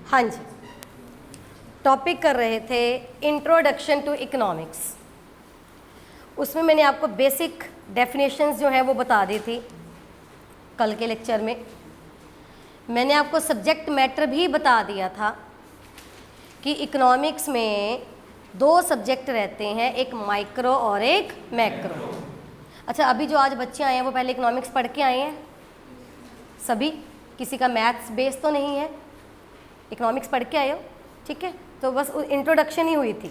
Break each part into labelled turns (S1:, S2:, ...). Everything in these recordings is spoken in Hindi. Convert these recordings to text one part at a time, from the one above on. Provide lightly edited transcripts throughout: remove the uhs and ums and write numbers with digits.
S1: हाँ जी, टॉपिक कर रहे थे इंट्रोडक्शन टू इकोनॉमिक्स। उसमें मैंने आपको बेसिक डेफिनेशंस जो हैं वो बता दी थी कल के लेक्चर में। मैंने आपको सब्जेक्ट मैटर भी बता दिया था कि इकोनॉमिक्स में दो सब्जेक्ट रहते हैं, एक माइक्रो और एक मैक्रो। अच्छा, अभी जो आज बच्चे आए हैं वो पहले इकोनॉमिक्स पढ़ के आए हैं सभी? किसी का मैथ्स बेस तो नहीं है? इकोनॉमिक्स पढ़ के आए हो, ठीक है? तो बस इंट्रोडक्शन ही हुई थी,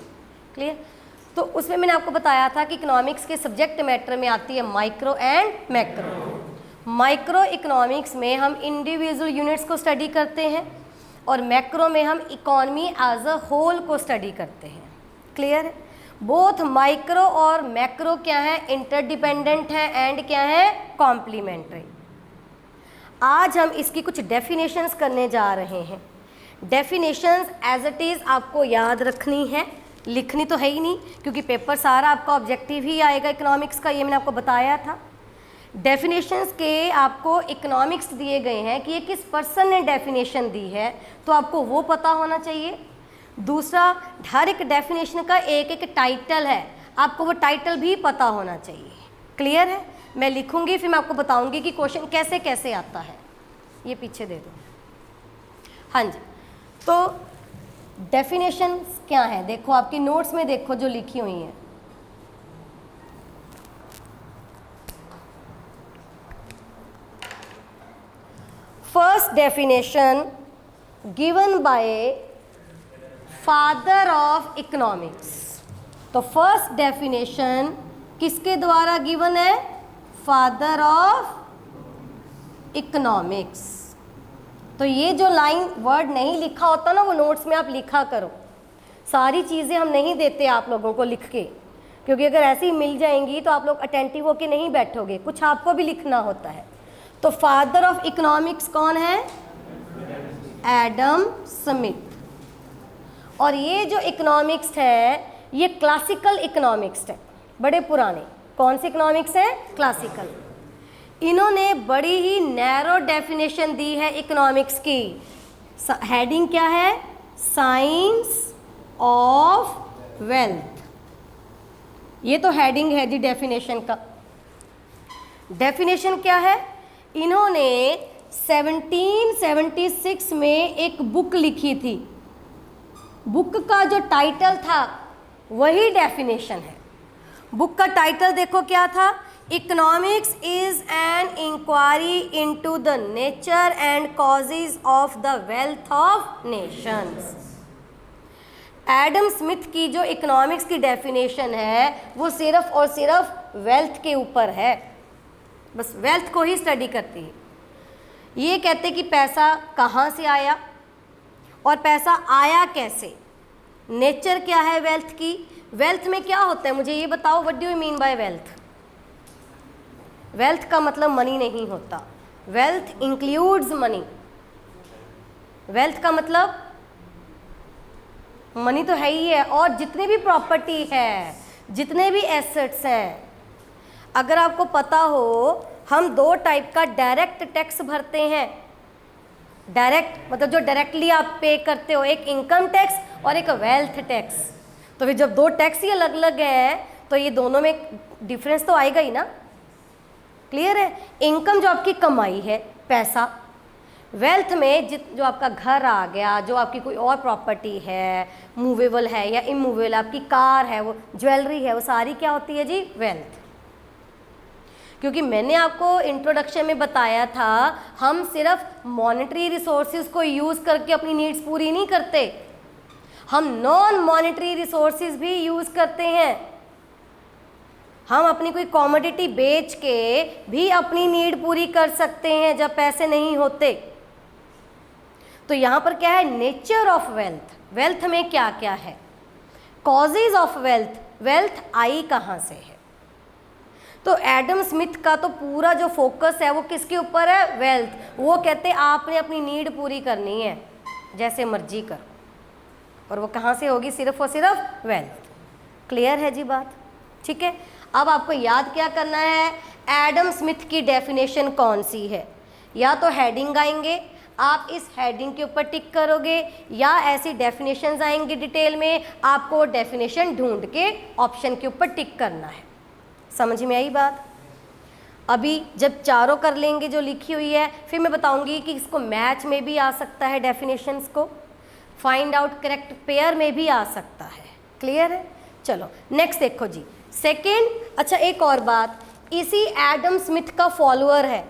S1: क्लियर? तो उसमें मैंने आपको बताया था कि इकोनॉमिक्स के सब्जेक्ट मैटर में आती है micro and macro. Micro economics में हम इंडिविजुअल यूनिट्स को स्टडी करते हैं और मैक्रो में हम इकोनॉमी एज अ होल को स्टडी करते हैं, क्लियर? बोथ माइक्रो और मैक्रो क्या है? इंटरडिपेंडेंट है एंड क्या है? कॉम्प्लीमेंट्री। आज हम इसकी कुछ डेफिनेशंस करने जा रहे हैं। डेफिनेशंस एज इट इज़ आपको याद रखनी है, लिखनी तो है ही नहीं, क्योंकि पेपर सारा आपका ऑब्जेक्टिव ही आएगा इकोनॉमिक्स का, ये मैंने आपको बताया था। डेफिनेशंस के आपको इकोनॉमिक्स दिए गए हैं कि ये किस पर्सन ने डेफिनेशन दी है, तो आपको वो पता होना चाहिए। दूसरा, हर एक डेफिनेशन का एक एक टाइटल है, आपको वो टाइटल भी पता होना चाहिए, क्लियर है? मैं लिखूंगी, फिर मैं आपको बताऊंगी कि क्वेश्चन कैसे कैसे आता है। ये पीछे दे दो। हाँ जी, तो डेफिनेशन क्या है? देखो आपकी नोट्स में देखो जो लिखी हुई है। First definition given bye father of economics. तो फर्स्ट डेफिनेशन किसके द्वारा गिवन है? Father of economics. तो ये जो लाइन वर्ड नहीं लिखा होता ना, वो नोट्स में आप लिखा करो। सारी चीज़ें हम नहीं देते आप लोगों को लिख के, क्योंकि अगर ऐसी मिल जाएंगी तो आप लोग अटेंटिव होके नहीं बैठोगे, कुछ आपको भी लिखना होता है। तो फादर ऑफ इकोनॉमिक्स कौन है? Adam Smith. और ये जो इकोनॉमिक्स है ये क्लासिकल इकोनॉमिक्स है, बड़े पुराने। कौन सी इकोनॉमिक्स है? क्लासिकल। इन्होंने बड़ी ही नैरो डेफिनेशन दी है इकोनॉमिक्स की। हेडिंग क्या है? Science of wealth. ये तो हेडिंग है जी डेफिनेशन का। डेफिनेशन क्या है? इन्होंने 1776 में एक बुक लिखी थी। बुक का जो टाइटल था वही डेफिनेशन है। बुक का टाइटल देखो क्या था? Economics is an inquiry into the nature and causes of the wealth of nations. Adam Smith की जो इकोनॉमिक्स की डेफिनेशन है वो सिर्फ और सिर्फ वेल्थ के ऊपर है, बस वेल्थ को ही स्टडी करती है। ये कहते कि पैसा कहाँ से आया और पैसा आया कैसे। नेचर क्या है वेल्थ की? वेल्थ में क्या होता है मुझे ये बताओ, what do you mean by wealth? Wealth का मतलब मनी नहीं होता, वेल्थ इंक्लूड्स मनी। वेल्थ का मतलब मनी तो है ही है, और जितनी भी प्रॉपर्टी है, जितने भी एसेट्स हैं। अगर आपको पता हो, हम दो टाइप का डायरेक्ट टैक्स भरते हैं। डायरेक्ट मतलब जो डायरेक्टली आप पे करते हो, एक इनकम टैक्स और एक वेल्थ टैक्स। तो फिर जब दो टैक्स ही अलग अलग हैं तो ये दोनों में डिफरेंस तो आएगा ही ना, क्लियर है? इनकम जो आपकी कमाई है, पैसा। वेल्थ में जो आपका घर आ गया, जो आपकी कोई और प्रॉपर्टी है, मूवेबल है या इमूवेबल, आपकी कार है, वो ज्वेलरी है, वो सारी क्या होती है जी? वेल्थ। क्योंकि मैंने आपको इंट्रोडक्शन में बताया था, हम सिर्फ मॉनेटरी रिसोर्सेज को यूज़ करके अपनी नीड्स पूरी नहीं करते, हम नॉन मॉनेटरी रिसोर्सेज भी यूज़ करते हैं। हम अपनी कोई कॉमोडिटी बेच के भी अपनी नीड पूरी कर सकते हैं जब पैसे नहीं होते। तो यहाँ पर क्या है? Nature of wealth. वेल्थ में क्या क्या है? Causes of wealth. वेल्थ आई कहाँ से है? तो एडम स्मिथ का तो पूरा जो फोकस है वो किसके ऊपर है? वेल्थ। वो कहते हैं आपने अपनी नीड पूरी करनी है, जैसे मर्जी करो, और वो कहाँ से होगी? सिर्फ और सिर्फ वेल्थ। क्लियर है जी बात? ठीक है। अब आपको याद क्या करना है? एडम स्मिथ की डेफिनेशन कौन सी है? या तो हेडिंग आएंगे आप इस हेडिंग के ऊपर टिक करोगे या ऐसी डेफिनेशंस आएंगी डिटेल में, आपको डेफिनेशन ढूंढ के ऑप्शन के ऊपर टिक करना है। समझ में आई बात? अभी जब चारों कर लेंगे जो लिखी हुई है, फिर मैं बताऊंगी कि इसको मैच में भी आ सकता है, डेफिनेशंस को फाइंड आउट करेक्ट पेयर में भी आ सकता है। क्लियर है? चलो नेक्स्ट देखो जी, सेकेंड। अच्छा एक और बात, इसी एडम स्मिथ का फॉलोअर है,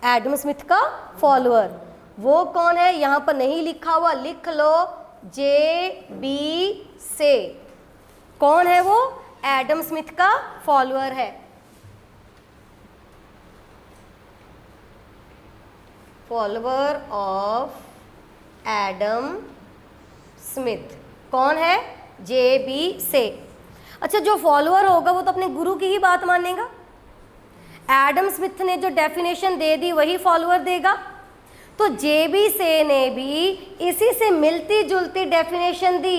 S1: एडम स्मिथ का फॉलोअर वो कौन है? यहां पर नहीं लिखा हुआ, लिख लो JB से। कौन है वो? एडम स्मिथ का फॉलोअर है। फॉलोअर ऑफ एडम स्मिथ कौन है? JB से। अच्छा जो फॉलोअर होगा वो तो अपने गुरु की ही बात मानेगा। एडम स्मिथ ने जो डेफिनेशन दे दी वही फॉलोअर देगा, तो JB से ने भी इसी से मिलती जुलती डेफिनेशन दी।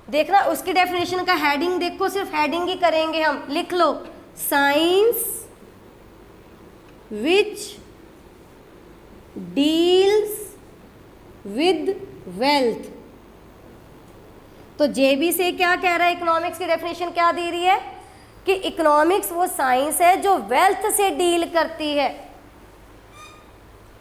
S1: देखना उसकी डेफिनेशन का हेडिंग देखो, सिर्फ हेडिंग ही करेंगे हम। लिख लो science which deals with wealth. तो JB से क्या कह रहा है? इकोनॉमिक्स की डेफिनेशन क्या दे रही है कि इकोनॉमिक्स वो साइंस है जो वेल्थ से डील करती है।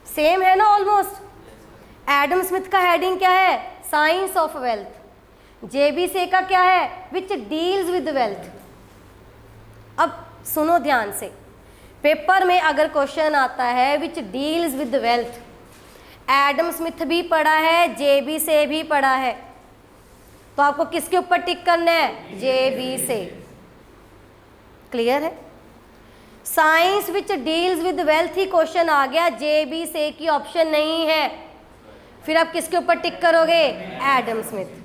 S1: सेम है ना ऑलमोस्ट। एडम स्मिथ का हेडिंग क्या है? Science of wealth. JB से का क्या है? विच डील्स विद वेल्थ। अब सुनो ध्यान से, पेपर में अगर क्वेश्चन आता है विच deals with wealth, Adam Smith भी पढ़ा है, JB से भी पढ़ा है, तो आपको किसके ऊपर टिक करना है? JB से। क्लियर है? Science which deals with wealth ही क्वेश्चन आ गया, JB से की ऑप्शन नहीं है, फिर आप किसके ऊपर टिक करोगे? Adam Smith.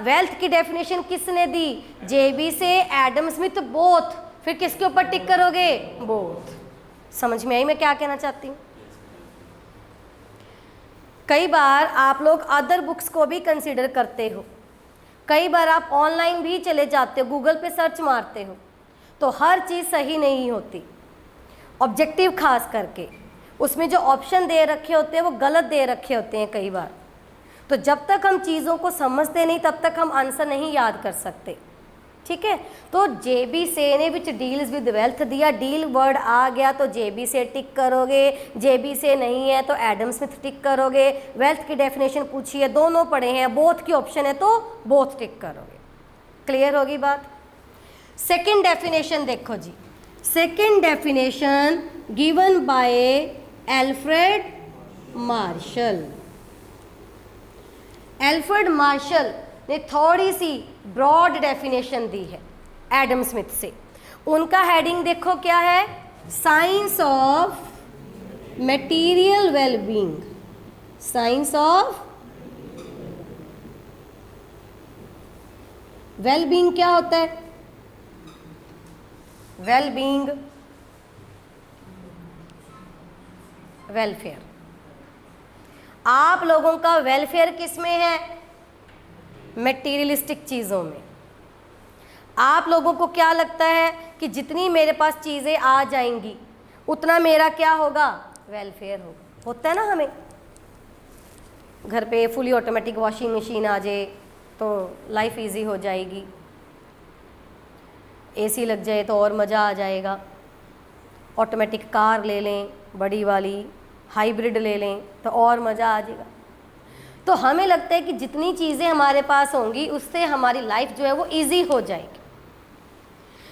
S1: वेल्थ की डेफिनेशन किसने दी? JB से, एडम स्मिथ, बोथ, फिर किसके ऊपर टिक करोगे? बोथ। समझ में आई मैं क्या कहना चाहती हूँ? कई बार आप लोग अदर बुक्स को भी कंसीडर करते हो, कई बार आप ऑनलाइन भी चले जाते हो, गूगल पे सर्च मारते हो, तो हर चीज़ सही नहीं होती। ऑब्जेक्टिव खास करके उसमें जो ऑप्शन दे रखे होते हैं वो गलत दे रखे होते हैं कई बार। तो जब तक हम चीज़ों को समझते नहीं तब तक हम आंसर नहीं याद कर सकते। ठीक है? तो JB से ने विच डील्स विद वेल्थ दिया, डील वर्ड आ गया तो JB से टिक करोगे, JB से नहीं है तो एडम स्मिथ टिक करोगे। वेल्थ की डेफिनेशन पूछी है, दोनों पढ़े हैं, बोथ की ऑप्शन है तो बोथ टिक करोगे। क्लियर होगी बात? सेकेंड डेफिनेशन देखो जी, second definition given by Alfred Marshall. Alfred Marshall ने थोड़ी सी ब्रॉड डेफिनेशन दी है एडम स्मिथ से। उनका हेडिंग देखो क्या है? Science of material wellbeing. Science of wellbeing क्या होता है? Wellbeing, welfare. आप लोगों का वेलफेयर किस में है? मटेरियलिस्टिक चीज़ों में। आप लोगों को क्या लगता है कि जितनी मेरे पास चीज़ें आ जाएंगी उतना मेरा क्या होगा? वेलफेयर होगा। होता है ना, हमें घर पे फुली ऑटोमेटिक वॉशिंग मशीन आ जाए तो लाइफ इजी हो जाएगी, AC लग जाए तो और मज़ा आ जाएगा, ऑटोमेटिक कार ले लें बड़ी वाली, हाइब्रिड ले लें तो और मज़ा आ जाएगा। तो हमें लगता है कि जितनी चीज़ें हमारे पास होंगी उससे हमारी लाइफ जो है वो इजी हो जाएगी,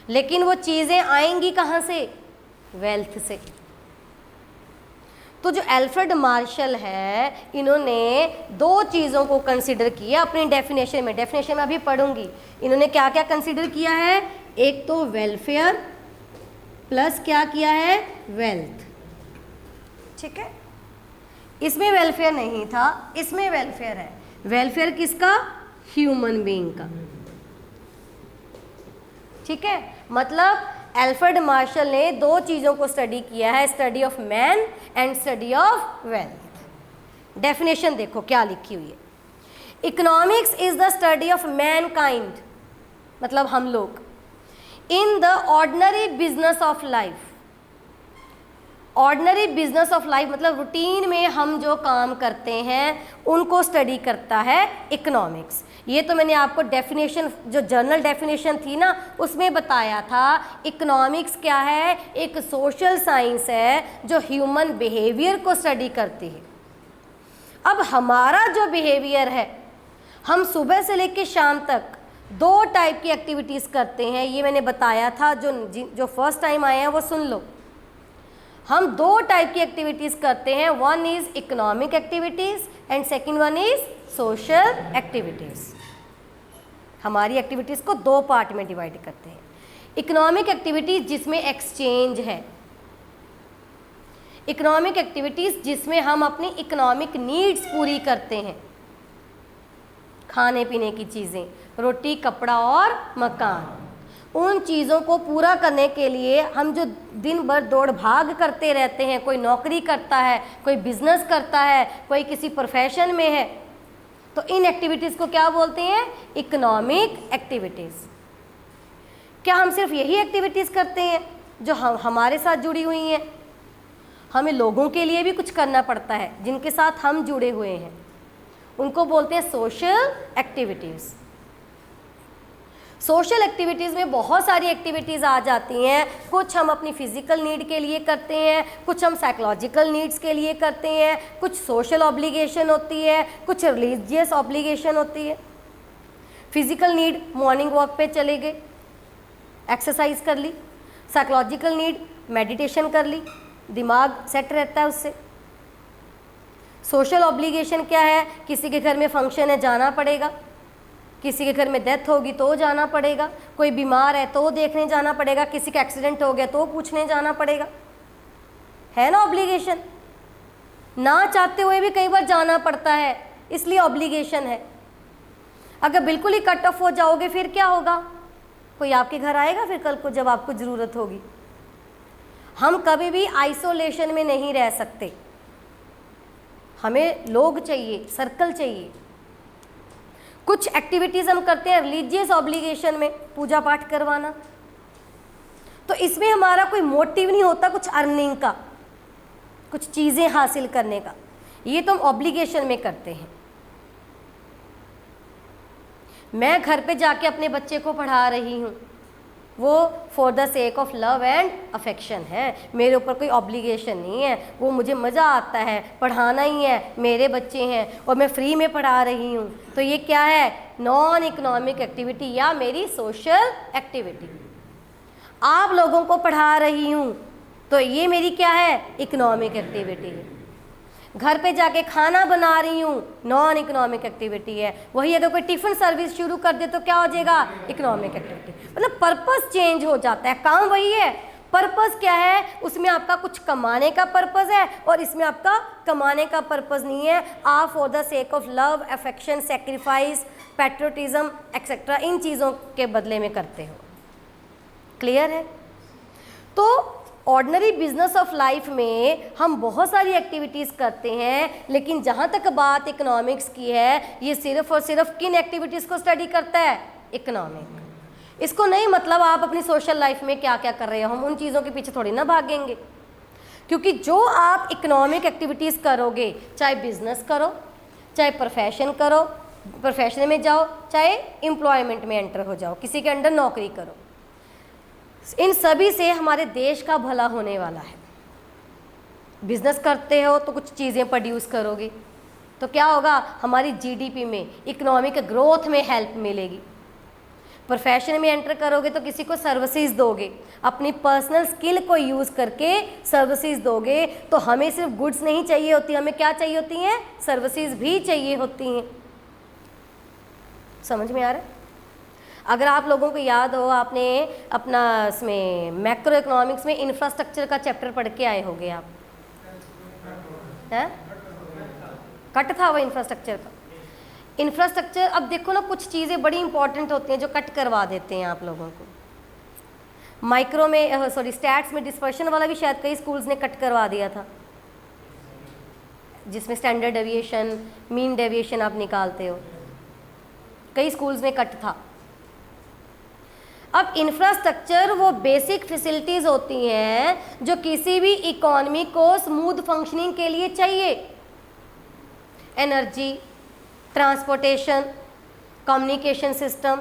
S1: लेकिन वो चीज़ें आएंगी कहाँ से? वेल्थ से। तो जो एल्फ्रेड मार्शल है, इन्होंने दो चीज़ों को कंसिडर किया अपनी डेफिनेशन में। डेफिनेशन में अभी पढ़ूंगी इन्होंने क्या क्या कंसिडर किया है। एक तो वेलफेयर प्लस क्या किया है? वेल्थ। ठीक है, इसमें वेलफेयर नहीं था, इसमें वेलफेयर है। वेलफेयर किसका? ह्यूमन बीइंग का। ठीक है, मतलब एल्फ्रेड मार्शल ने दो चीज़ों को स्टडी किया है, study of man and study of wealth. Definition देखो क्या लिखी हुई है। Economics is the study of man kind, मतलब हम लोग, in the ordinary business of life. Ordinary business of life मतलब रूटीन में हम जो काम करते हैं उनको स्टडी करता है इकोनॉमिक्स। ये तो मैंने आपको डेफिनेशन, जो जर्नल डेफिनेशन थी ना, उसमें बताया था इकोनॉमिक्स क्या है, एक सोशल साइंस है जो ह्यूमन बिहेवियर को स्टडी करती है। अब हमारा जो बिहेवियर है, हम सुबह से लेकर शाम तक 2 टाइप की एक्टिविटीज़ करते हैं, ये मैंने बताया था। जो फर्स्ट टाइम आए हैं वो सुन लो। हम 2 टाइप की एक्टिविटीज़ करते हैं, one is economic activities and second one is social activities. हमारी एक्टिविटीज़ को 2 पार्ट में डिवाइड करते हैं। इकोनॉमिक एक्टिविटीज़ जिसमें एक्सचेंज है, इकोनॉमिक एक्टिविटीज़ जिसमें हम अपनी इकोनॉमिक नीड्स पूरी करते हैं, खाने पीने की चीज़ें, रोटी, कपड़ा और मकान, उन चीज़ों को पूरा करने के लिए हम जो दिन भर दौड़ भाग करते रहते हैं, कोई नौकरी करता है, कोई बिजनेस करता है, कोई किसी प्रोफेशन में है, तो इन एक्टिविटीज़ को क्या बोलते हैं? Economic activities. क्या हम सिर्फ यही एक्टिविटीज़ करते हैं जो हमारे साथ जुड़ी हुई हैं? हमें लोगों के लिए भी कुछ करना पड़ता है जिनके साथ हम जुड़े हुए हैं, उनको बोलते हैं सोशल एक्टिविटीज़। सोशल एक्टिविटीज़ में बहुत सारी एक्टिविटीज़ आ जाती हैं। कुछ हम अपनी फिज़िकल नीड के लिए करते हैं, कुछ हम साइकोलॉजिकल नीड्स के लिए करते हैं, कुछ सोशल ऑब्लिगेशन होती है, कुछ रिलीजियस ऑब्लिगेशन होती है। फिज़िकल नीड, मॉर्निंग वॉक पे चले गए, एक्सरसाइज कर ली। साइकोलॉजिकल नीड, मेडिटेशन कर ली, दिमाग सेट रहता है उससे। सोशल ऑब्लिगेशन क्या है? किसी के घर में फंक्शन है, जाना पड़ेगा। किसी के घर में डेथ होगी तो जाना पड़ेगा, कोई बीमार है तो देखने जाना पड़ेगा, किसी का एक्सीडेंट हो गया तो पूछने जाना पड़ेगा, है ना ऑब्लिगेशन। ना चाहते हुए भी कई बार जाना पड़ता है, इसलिए ऑब्लिगेशन है। अगर बिल्कुल ही कट ऑफ हो जाओगे फिर क्या होगा? कोई आपके घर आएगा फिर कल को जब आपको ज़रूरत होगी। हम कभी भी आइसोलेशन में नहीं रह सकते, हमें लोग चाहिए, सर्कल चाहिए। कुछ एक्टिविटीज़ हम करते हैं रिलीजियस ऑब्लिगेशन में, पूजा पाठ करवाना, तो इसमें हमारा कोई मोटिव नहीं होता कुछ अर्निंग का, कुछ चीज़ें हासिल करने का, ये तो हम ऑब्लिगेशन में करते हैं। मैं घर पे जाके अपने बच्चे को पढ़ा रही हूँ, वो for the sake of love and affection है, मेरे ऊपर कोई ऑब्लिगेशन नहीं है। वो मुझे मज़ा आता है, पढ़ाना ही है, मेरे बच्चे हैं और मैं फ्री में पढ़ा रही हूँ, तो ये क्या है? नॉन इकोनॉमिक एक्टिविटी या मेरी सोशल एक्टिविटी। आप लोगों को पढ़ा रही हूँ तो ये मेरी क्या है? इकोनॉमिक एक्टिविटी है। घर पे जाके खाना बना रही हूँ, नॉन इकोनॉमिक एक्टिविटी है। वही अगर कोई टिफ़िन सर्विस शुरू कर दे तो क्या हो जाएगा? Economic activity. मतलब पर्पस चेंज हो जाता है, काम वही है, पर्पस क्या है? उसमें आपका कुछ कमाने का पर्पस है और इसमें आपका कमाने का पर्पस नहीं है। आप for the sake of love, affection, sacrifice, patriotism etcetera इन चीज़ों के बदले में करते हो। क्लियर है? तो ऑर्डिनरी बिजनेस ऑफ लाइफ में हम बहुत सारी एक्टिविटीज़ करते हैं, लेकिन जहाँ तक बात इकोनॉमिक्स की है, ये सिर्फ और सिर्फ किन एक्टिविटीज़ को स्टडी करता है? इकोनॉमिक। इसको नहीं मतलब आप अपनी सोशल लाइफ में क्या क्या कर रहे हो, हम उन चीज़ों के पीछे थोड़ी ना भागेंगे, क्योंकि जो आप इकोनॉमिक एक्टिविटीज़ करोगे, चाहे बिजनेस करो, चाहे प्रोफेशन करो, प्रोफेशन में जाओ, चाहे एम्प्लॉयमेंट में एंटर हो जाओ, किसी के अंडर नौकरी करो, इन सभी से हमारे देश का भला होने वाला है। बिजनेस करते हो तो कुछ चीज़ें प्रोड्यूस करोगे तो क्या होगा? हमारी जीडीपी में, इकोनॉमिक ग्रोथ में हेल्प मिलेगी। प्रोफेशन में एंटर करोगे तो किसी को सर्विसेज दोगे, अपनी पर्सनल स्किल को यूज़ करके सर्विसेज दोगे, तो हमें सिर्फ गुड्स नहीं चाहिए होती, हमें क्या चाहिए होती हैं? सर्विसेज भी चाहिए होती हैं। समझ में आ रहा है? अगर आप लोगों को याद हो, आपने अपना इसमें मैक्रो इकोनॉमिक्स में इंफ्रास्ट्रक्चर का चैप्टर पढ़ के आए होंगे आप, हैं? कट था वो इंफ्रास्ट्रक्चर का। इंफ्रास्ट्रक्चर, अब देखो ना, कुछ चीज़ें बड़ी इंपॉर्टेंट होती हैं जो कट करवा देते हैं आप लोगों को। माइक्रो में, स्टैट्स में डिस्पर्शन वाला भी शायद कई स्कूल्स ने कट करवा दिया था, जिसमें स्टैंडर्ड डेविएशन, मीन डेविएशन आप निकालते हो, कई स्कूल्स में कट था। अब इंफ्रास्ट्रक्चर वो बेसिक फैसिलिटीज होती हैं जो किसी भी इकोनॉमी को स्मूथ फंक्शनिंग के लिए चाहिए। Energy, transportation, communication system,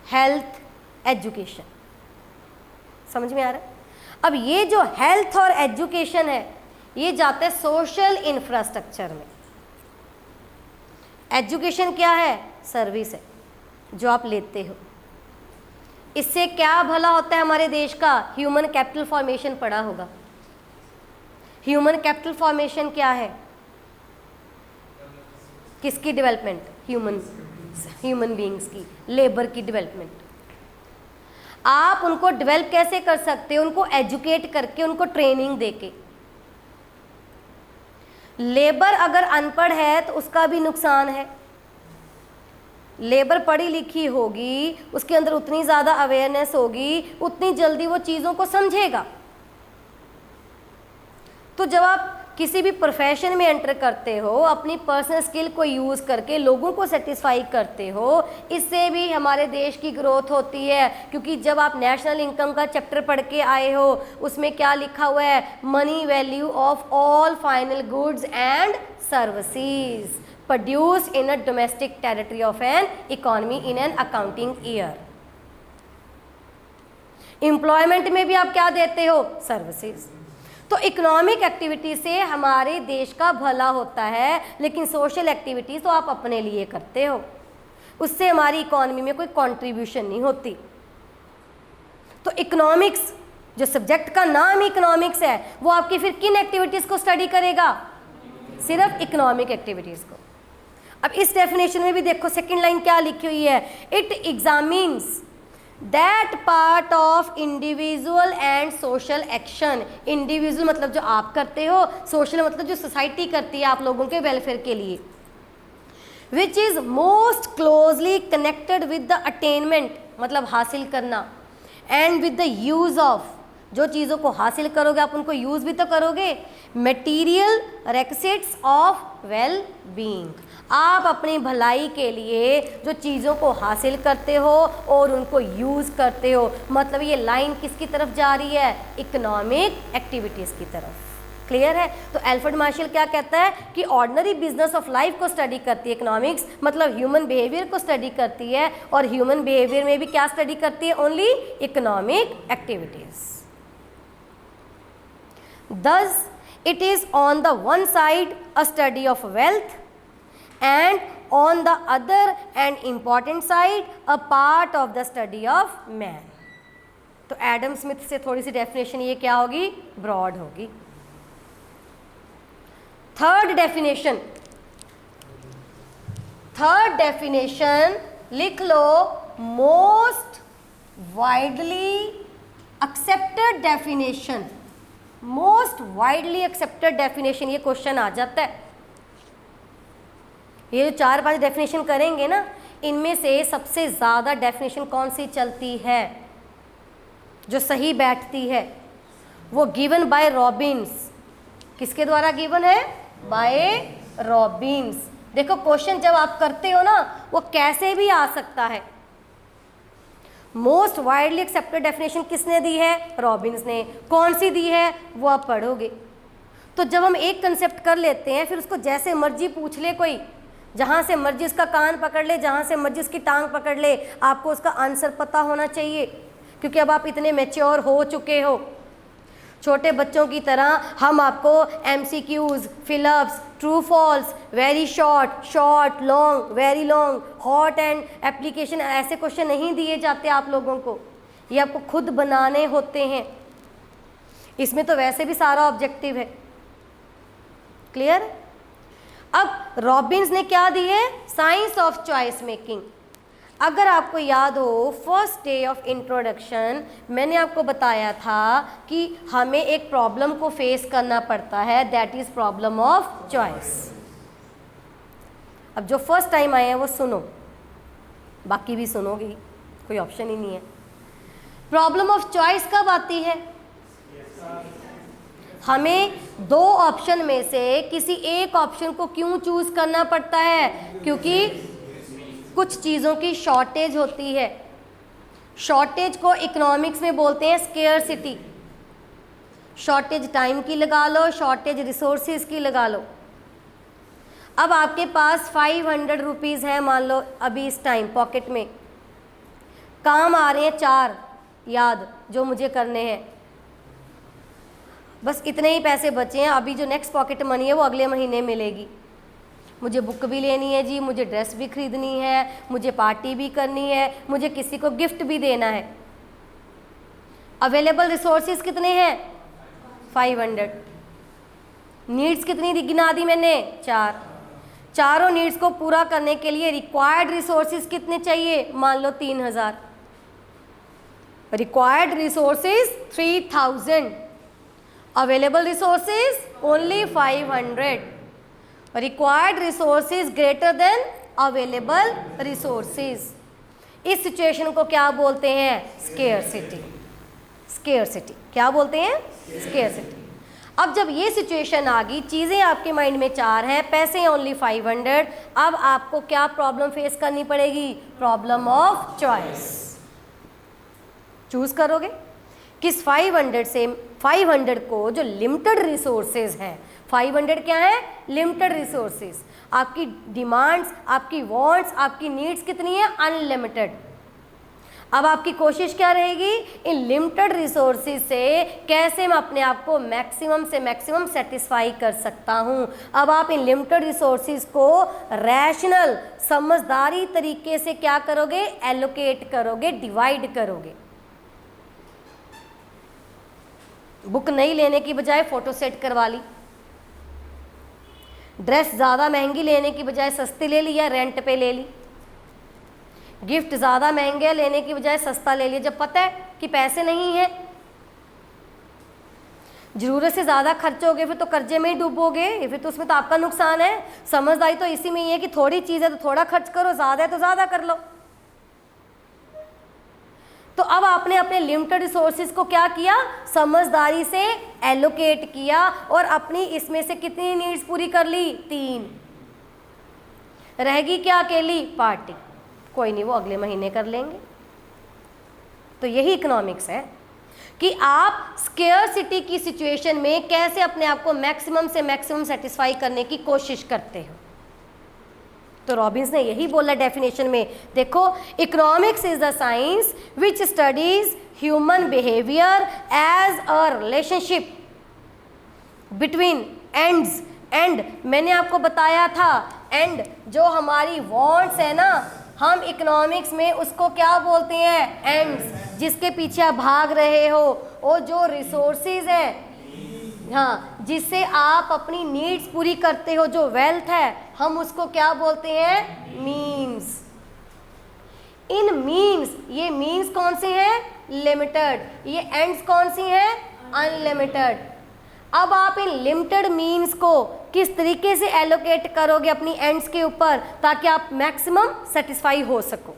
S1: health, education. समझ में आ रहा है? अब ये जो हेल्थ और एजुकेशन है ये जाते हैं सोशल इंफ्रास्ट्रक्चर में। एजुकेशन क्या है? सर्विस है जो आप लेते हो। इससे क्या भला होता है हमारे देश का? ह्यूमन कैपिटल फॉर्मेशन पढ़ा होगा। ह्यूमन कैपिटल फॉर्मेशन क्या है? किसकी डेवलपमेंट? ह्यूमन बीइंग्स की, लेबर की डेवलपमेंट। आप उनको डेवलप कैसे कर सकते हो? उनको एजुकेट करके, उनको ट्रेनिंग देके। लेबर अगर अनपढ़ है तो उसका भी नुकसान है। लेबर पढ़ी लिखी होगी, उसके अंदर उतनी ज़्यादा अवेयरनेस होगी, उतनी जल्दी वो चीज़ों को समझेगा। तो जब आप किसी भी प्रोफेशन में एंटर करते हो, अपनी पर्सनल स्किल को यूज़ करके लोगों को सेटिस्फाई करते हो, इससे भी हमारे देश की ग्रोथ होती है। क्योंकि जब आप नेशनल इनकम का चैप्टर पढ़ के आए हो, उसमें क्या लिखा हुआ है? Money value of all final goods and services produced in a domestic territory of an economy in an accounting year। Employment में भी आप क्या देते हो? सर्विसेज। तो इकोनॉमिक एक्टिविटी से हमारे देश का भला होता है, लेकिन सोशल एक्टिविटी तो आप अपने लिए करते हो, उससे हमारी इकोनॉमी में कोई कंट्रीब्यूशन नहीं होती। तो इकोनॉमिक्स, जो सब्जेक्ट का नाम इकोनॉमिक्स है, वो आपकी फिर किन एक्टिविटीज़ को स्टडी करेगा? सिर्फ इकोनॉमिक एक्टिविटीज़ को। अब इस डेफिनेशन में भी देखो सेकंड लाइन क्या लिखी हुई है? It examines that part of individual and social action. Individual मतलब जो आप करते हो, सोशल मतलब जो सोसाइटी करती है आप लोगों के वेलफेयर के लिए, which is most closely connected with the attainment मतलब हासिल करना, and with the use of, जो चीज़ों को हासिल करोगे आप उनको यूज भी तो करोगे, material requisites of well being. आप अपनी भलाई के लिए जो चीज़ों को हासिल करते हो और उनको यूज़ करते हो, मतलब ये लाइन किसकी तरफ जा रही है? इकोनॉमिक एक्टिविटीज़ की तरफ। क्लियर है? तो एल्फ्रेड मार्शल क्या कहता है कि ऑर्डिनरी बिजनेस ऑफ लाइफ को स्टडी करती है इकोनॉमिक्स, मतलब ह्यूमन बिहेवियर को स्टडी करती है, और ह्यूमन बिहेवियर में भी क्या स्टडी करती है? Only economic activities. Thus, it is on the one side a study of wealth, and on the other and important side a part of the study of man। तो एडम स्मिथ से थोड़ी सी डेफिनेशन ये क्या होगी? ब्रॉड होगी। थर्ड डेफिनेशन लिख लो, most widely accepted definition. Most widely accepted definition, ये क्वेश्चन आ जाता है। ये जो 4-5 डेफिनेशन करेंगे ना, इनमें से सबसे ज़्यादा डेफिनेशन कौन सी चलती है, जो सही बैठती है? वो गिवन बाय रॉबिन्स। किसके द्वारा गिवन है? Bye Robins. देखो क्वेश्चन जब आप करते हो ना, वो कैसे भी आ सकता है। मोस्ट वाइडली एक्सेप्टेड डेफिनेशन किसने दी है? रॉबिन्स ने। कौन सी दी है वो आप पढ़ोगे। तो जब हम एक कंसेप्ट कर लेते हैं, फिर उसको जैसे मर्जी पूछ ले कोई, जहाँ से मर्जी उसका कान पकड़ ले, जहाँ से मर्जी उसकी टांग पकड़ ले, आपको उसका आंसर पता होना चाहिए, क्योंकि अब आप इतने मैच्योर हो चुके हो। छोटे बच्चों की तरह हम आपको MCQs, fill ups, true false, very short, long, very long, hot and application, ऐसे क्वेश्चन नहीं दिए जाते आप लोगों को, ये आपको खुद बनाने होते हैं। इसमें तो वैसे भी सारा ऑब्जेक्टिव है। क्लियर? अब रॉबिन्स ने क्या दी है? Science of choice making. अगर आपको याद हो, फर्स्ट डे ऑफ इंट्रोडक्शन मैंने आपको बताया था कि हमें एक प्रॉब्लम को फेस करना पड़ता है, that is problem of choice. अब जो फर्स्ट टाइम आए हैं वो सुनो, बाकी भी सुनोगी, कोई ऑप्शन ही नहीं है। प्रॉब्लम ऑफ चॉइस कब आती है? हमें 2 ऑप्शन में से किसी एक ऑप्शन को क्यों चूज करना पड़ता है? क्योंकि कुछ चीज़ों की शॉर्टेज होती है। शॉर्टेज को इकोनॉमिक्स में बोलते हैं स्केयरसिटी। शॉर्टेज टाइम की लगा लो, शॉर्टेज रिसोर्सेज की लगा लो। अब आपके पास 500 रुपीज़ है मान लो अभी इस टाइम पॉकेट में, काम आ रहे हैं 4 याद जो मुझे करने हैं, बस इतने ही पैसे बचे हैं। अभी जो नेक्स्ट पॉकेट मनी है वो अगले महीने मिलेगी। मुझे बुक भी लेनी है जी, मुझे ड्रेस भी खरीदनी है, मुझे पार्टी भी करनी है, मुझे किसी को गिफ्ट भी देना है। अवेलेबल रिसोर्सेज कितने हैं? 500। नीड्स कितनी गिना दी मैंने? 4। चारों नीड्स को पूरा करने के लिए रिक्वायर्ड रिसोर्सेज कितने चाहिए? मान लो 3000। Required resources 3000, available resources only 500। Required resources greater than available resources. इस सिचुएशन को क्या बोलते हैं? स्केयरसिटी। स्केयरसिटी क्या बोलते हैं? स्केयरसिटी। अब जब ये सिचुएशन आ गई, चीज़ें आपके माइंड में 4 हैं, पैसे ओनली 500, अब आपको क्या प्रॉब्लम फेस करनी पड़ेगी? Problem of choice. चूज करोगे किस 500 से? 500 को जो लिमिटेड रिसोर्सेज हैं, 500 क्या है? Limited resources. आपकी डिमांड्स, आपकी वांट्स, आपकी नीड्स कितनी है? अनलिमिटेड। अब आपकी कोशिश क्या रहेगी? इन लिमिटेड रिसोर्सेज से कैसे मैं अपने आप को मैक्सिमम से मैक्सिमम सेटिस्फाई कर सकता हूं। अब आप इन लिमिटेड रिसोर्सेज को रैशनल समझदारी तरीके से क्या करोगे? एलोकेट करोगे, डिवाइड करोगे। बुक नहीं लेने की बजाय फोटो सेट करवा ली, ड्रेस ज़्यादा महंगी लेने की बजाय सस्ती ले ली या रेंट पे ले ली, गिफ्ट ज़्यादा महंगे लेने की बजाय सस्ता ले लिया जब पता है कि पैसे नहीं है। ज़रूरत से ज़्यादा खर्चोगे फिर तो कर्जे में ही डूबोगे, फिर तो उसमें तो आपका नुकसान है। समझदारी तो इसी में ही है कि थोड़ी चीज़ है तो थोड़ा खर्च करो, ज़्यादा है तो ज़्यादा कर लो। तो अब आपने अपने लिमिटेड रिसोर्सेज को क्या किया? समझदारी से एलोकेट किया और अपनी इसमें से कितनी नीड्स पूरी कर ली? 3। रहेगी क्या अकेली? पार्टी। कोई नहीं, वो अगले महीने कर लेंगे। तो यही इकोनॉमिक्स है कि आप स्केयरसिटी की सिचुएशन में कैसे अपने आप को मैक्सिमम से मैक्सिमम सेटिस्फाई करने की कोशिश करते हो। तो रॉबिन्स ने यही बोला डेफिनेशन में, देखो, economics is the science which studies human behaviour as a relationship between ends. And मैंने आपको बताया था, एंड जो हमारी वांट्स है ना, हम इकोनॉमिक्स में उसको क्या बोलते हैं? एंड्स। जिसके पीछे आप भाग रहे हो, वो जो रिसोर्सेज है, हाँ, जिससे आप अपनी नीड्स पूरी करते हो, जो वेल्थ है, हम उसको क्या बोलते हैं? मीन्स। इन मीन्स, ये मीन्स कौन से हैं? लिमिटेड। ये एंड्स कौन सी हैं? अनलिमिटेड। अब आप इन लिमिटेड मीन्स को किस तरीके से एलोकेट करोगे अपनी एंड्स के ऊपर ताकि आप मैक्सिमम सेटिस्फाई हो सको,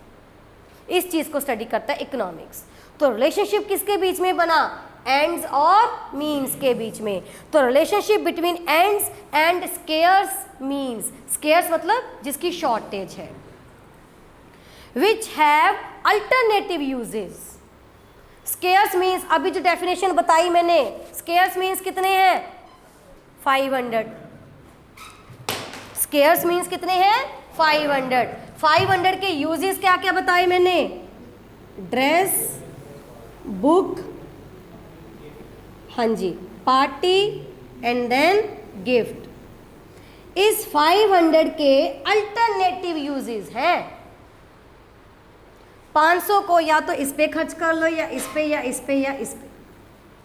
S1: इस चीज़ को स्टडी करता है इकोनॉमिक्स। तो रिलेशनशिप किसके बीच में बना? एंड्स और मीन्स के बीच में। तो relationship between ends and scarce means. Scarce मतलब जिसकी शॉर्टेज है, which have alternative uses. Scarce means, अभी जो डेफिनेशन बताई मैंने, स्केयर्स मीन्स कितने हैं? 500। स्केयर्स मीन्स कितने हैं? 500। 500 के यूजेस क्या क्या बताए मैंने? ड्रेस, बुक, हाँ जी, पार्टी एंड देन गिफ्ट। इस 500 के अल्टरनेटिव यूजेस हैं। 500 को या तो इस पे खर्च कर लो, या इस पे, या इस पे, या इस पे।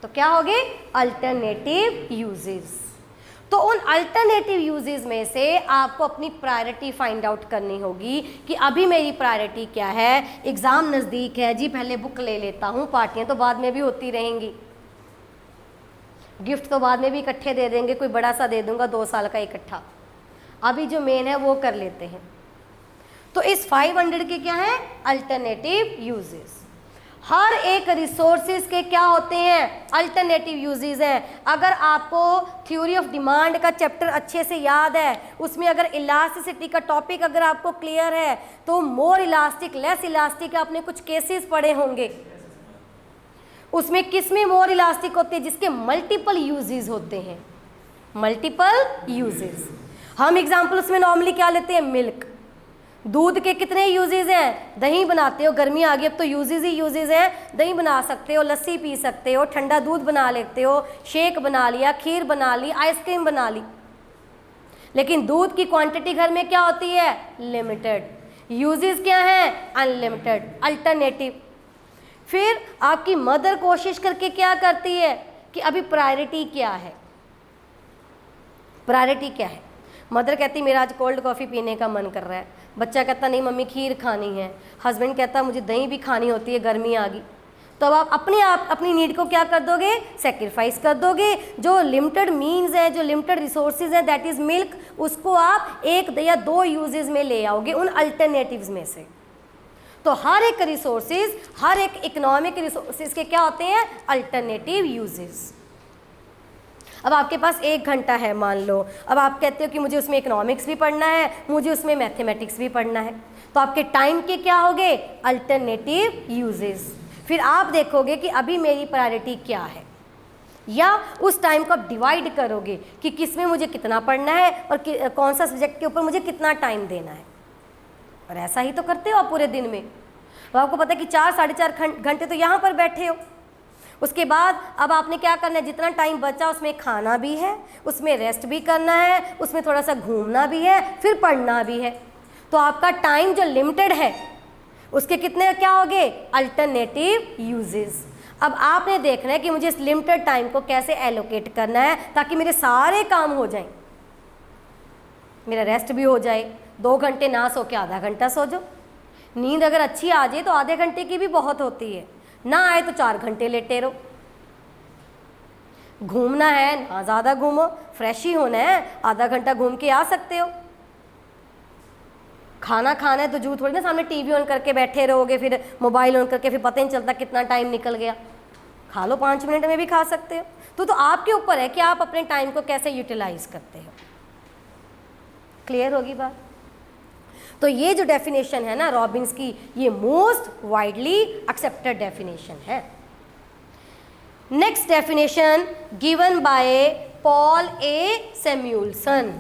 S1: तो क्या हो गए? Alternative uses. तो उन अल्टरनेटिव यूजेस में से आपको अपनी प्रायोरिटी फाइंड आउट करनी होगी कि अभी मेरी प्रायोरिटी क्या है। एग्ज़ाम नज़दीक है जी, पहले बुक ले लेता हूँ, पार्टियाँ तो बाद में भी होती रहेंगी, गिफ्ट तो बाद में भी इकट्ठे दे देंगे, कोई बड़ा सा दे दूंगा 2 साल का इकट्ठा, अभी जो मेन है वो कर लेते हैं। तो इस 500 के क्या है? Alternative uses. हर एक रिसोर्सेज के क्या होते हैं, अल्टरनेटिव यूजेस हैं। अगर आपको थ्योरी ऑफ डिमांड का चैप्टर अच्छे से याद है, उसमें अगर इलास्टिसिटी का टॉपिक अगर आपको क्लियर है, तो मोर इलास्टिक लेस इलास्टिक आपने कुछ केसेस पढ़े होंगे। उसमें किसमें मोर इलास्टिक होते हैं, जिसके मल्टीपल यूजेस होते हैं, मल्टीपल यूजेस। हम एग्जाम्पल उसमें नॉर्मली क्या लेते हैं, मिल्क, दूध के कितने यूजेस हैं, दही बनाते हो, गर्मी आ गई अब तो यूजेस ही यूजेस हैं, दही बना सकते हो, लस्सी पी सकते हो, ठंडा दूध बना लेते हो, शेक बना लिया, खीर बना ली, आइसक्रीम बना ली। लेकिन दूध की क्वांटिटी घर में क्या होती है, लिमिटेड। यूजेस क्या हैं, अनलिमिटेड, अल्टरनेटिव। फिर आपकी मदर कोशिश करके क्या करती है कि अभी प्रायोरिटी क्या है, प्रायोरिटी क्या है। मदर कहती मेरा आज कोल्ड कॉफ़ी पीने का मन कर रहा है, बच्चा कहता नहीं मम्मी खीर खानी है, हस्बैंड कहता मुझे दही भी खानी होती है, गर्मी आ गई। तो अब आप अपनी नीड को क्या कर दोगे, सेक्रीफाइस कर दोगे। जो लिमिटेड मीन्स है, जो लिमिटेड रिसोर्सेज हैं, दैट इज़ मिल्क, उसको आप एक या दो यूजेस में ले आओगे उन अल्टरनेटिव्स में से। तो हर एक रिसोर्सेज, हर एक इकोनॉमिक रिसोर्सेज के क्या होते हैं, अल्टरनेटिव यूजेस। अब आपके पास 1 घंटा है मान लो, अब आप कहते हो कि मुझे उसमें इकोनॉमिक्स भी पढ़ना है, मुझे उसमें मैथमेटिक्स भी पढ़ना है, तो आपके टाइम के क्या होंगे, अल्टरनेटिव यूजेस। फिर आप देखोगे कि अभी मेरी प्रायोरिटी क्या है, या उस टाइम को आप डिवाइड करोगे कि किस में मुझे कितना पढ़ना है और कौन सा सब्जेक्ट के ऊपर मुझे कितना टाइम देना है। और ऐसा ही तो करते हो आप पूरे दिन में। तो आपको पता है कि 4 साढ़े 4 घंटे तो यहाँ पर बैठे हो। उसके बाद अब आपने क्या करना है, जितना टाइम बचा उसमें खाना भी है, उसमें रेस्ट भी करना है, उसमें थोड़ा सा घूमना भी है, फिर पढ़ना भी है। तो आपका टाइम जो लिमिटेड है उसके कितने क्या हो गए, अल्टरनेटिव यूजेस। अब आपने देखना है कि मुझे इस लिमिटेड टाइम को कैसे एलोकेट करना है ताकि मेरे सारे काम हो जाएं, मेरा रेस्ट भी हो जाए। 2 घंटे ना सो के आधा घंटा सो जाओ। नींद अगर अच्छी आ जाए तो आधे घंटे की भी बहुत होती है, ना आए तो 4 घंटे लेटे रहो। घूमना है ना ज़्यादा घूमो, फ्रेश ही होना है, आधा घंटा घूम के आ सकते हो। खाना खाना है तो जू थोड़ी ना सामने टीवी ऑन करके बैठे रहोगे, फिर मोबाइल ऑन करके, फिर पता ही नहीं चलता कितना टाइम निकल गया। खा लो, 5 मिनट में भी खा सकते हो। तो आपके ऊपर है कि आप अपने टाइम को कैसे यूटिलाइज करते हो। क्लियर होगी बात। तो ये जो डेफिनेशन है ना रॉबिन्स की, ये मोस्ट वाइडली एक्सेप्टेड डेफिनेशन है। Next definition given by Paul A Samuelson.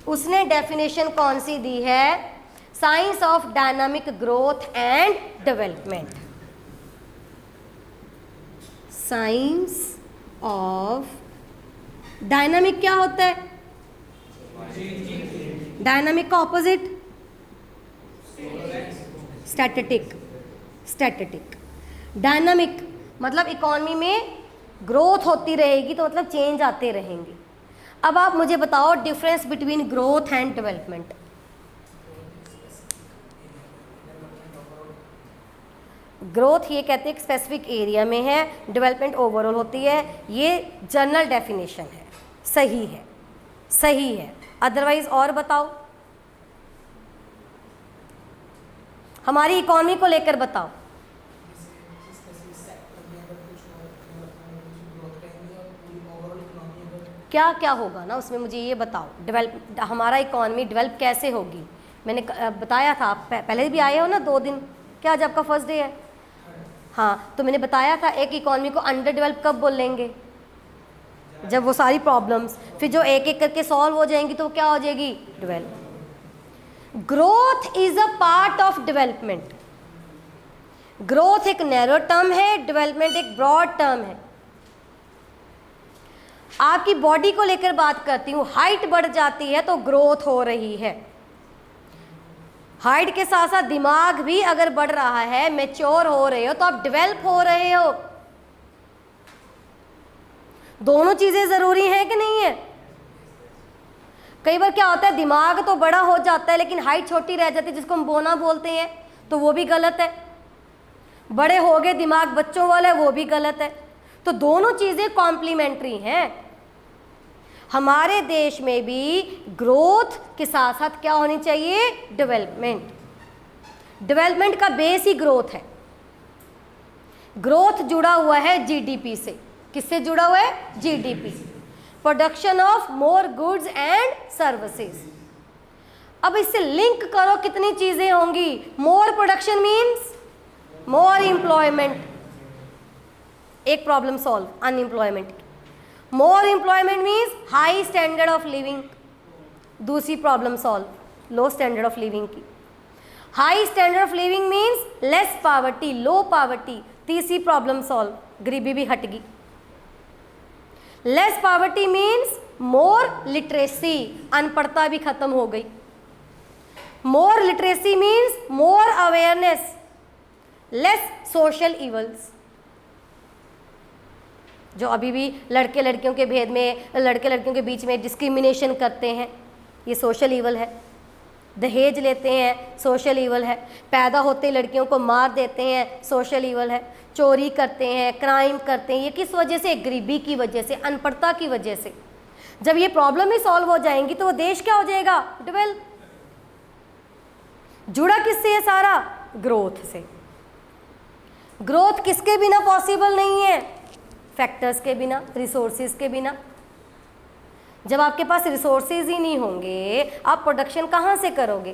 S1: उसने डेफिनेशन कौन सी दी है, science of dynamic growth and development. Science of dynamic क्या होता है, डायनामिक का ऑपोजिट स्टैटिक। स्टैटिक डायनामिक मतलब इकोनॉमी में ग्रोथ होती रहेगी तो मतलब चेंज आते रहेंगे। अब आप मुझे बताओ difference between growth and development. Growth ये कहते हैं एक स्पेसिफिक एरिया में है, डेवलपमेंट ओवरऑल होती है। ये जनरल डेफिनेशन है, सही है, सही है। अदरवाइज और बताओ, हमारी इकोनॉमी को लेकर बताओ। क्या क्या होगा ना उसमें, मुझे ये बताओ। डेवलप, हमारा इकोनॉमी डेवलप कैसे होगी। मैंने बताया था, आप पहले भी आए हो ना 2 दिन, क्या आज आपका फर्स्ट डे है। हाँ, तो मैंने बताया था एक इकोनॉमी को अंडर डेवलप कब बोलेंगे, जब वो सारी प्रॉब्लम्स फिर जो एक एक करके सॉल्व हो जाएंगी तो क्या हो जाएगी, develop. Growth is a part of development. Growth एक नैरो टर्म है, डेवलपमेंट एक ब्रॉड टर्म है। आपकी बॉडी को लेकर बात करती हूँ, हाइट बढ़ जाती है तो ग्रोथ हो रही है। हाइट के साथ साथ दिमाग भी अगर बढ़ रहा है, मैच्योर हो रहे हो तो आप डेवलप हो रहे हो। दोनों चीजें जरूरी हैं कि नहीं है। कई बार क्या होता है, दिमाग तो बड़ा हो जाता है लेकिन हाइट छोटी रह जाती है, जिसको हम बोना बोलते हैं, तो वो भी गलत है। बड़े हो गए, दिमाग बच्चों वाला है, वो भी गलत है। तो दोनों चीजें कॉम्प्लीमेंट्री हैं। हमारे देश में भी ग्रोथ के साथ साथ क्या होनी चाहिए, डेवलपमेंट। डेवलपमेंट का बेस ही ग्रोथ है। ग्रोथ जुड़ा हुआ है जीडीपी से। किससे जुड़ा हुआ है? GDP. Production of more goods and services. अब इससे लिंक करो कितनी चीजें होंगी। More production means more employment, एक प्रॉब्लम सॉल्व अनएम्प्लॉयमेंट की। More employment means high standard of living, दूसरी problem solve low standard of living की। High standard of living means less poverty, low poverty, तीसरी प्रॉब्लम सॉल्व, गरीबी भी हट गई। Less poverty means more literacy, अनपढ़ता भी खत्म हो गई। More literacy means more awareness, less social evils. जो अभी भी लड़के लड़कियों के भेद में, लड़के लड़कियों के बीच में डिस्क्रिमिनेशन करते हैं, ये सोशल इवल है। दहेज लेते हैं, सोशल इवल है। पैदा होते लड़कियों को मार देते हैं, सोशल इवल है। चोरी करते हैं, क्राइम करते हैं, ये किस वजह से? गरीबी की वजह से, अनपढ़ता की वजह से। जब ये प्रॉब्लम ही सॉल्व हो जाएंगी तो वो देश क्या हो जाएगा? डेवलप। जुड़ा किससे है सारा? ग्रोथ से। ग्रोथ किसके बिना पॉसिबल नहीं है? फैक्टर्स के बिना, रिसोर्सेज के बिना। जब आपके पास रिसोर्सेज ही नहीं होंगे, आप प्रोडक्शन कहाँ से करोगे?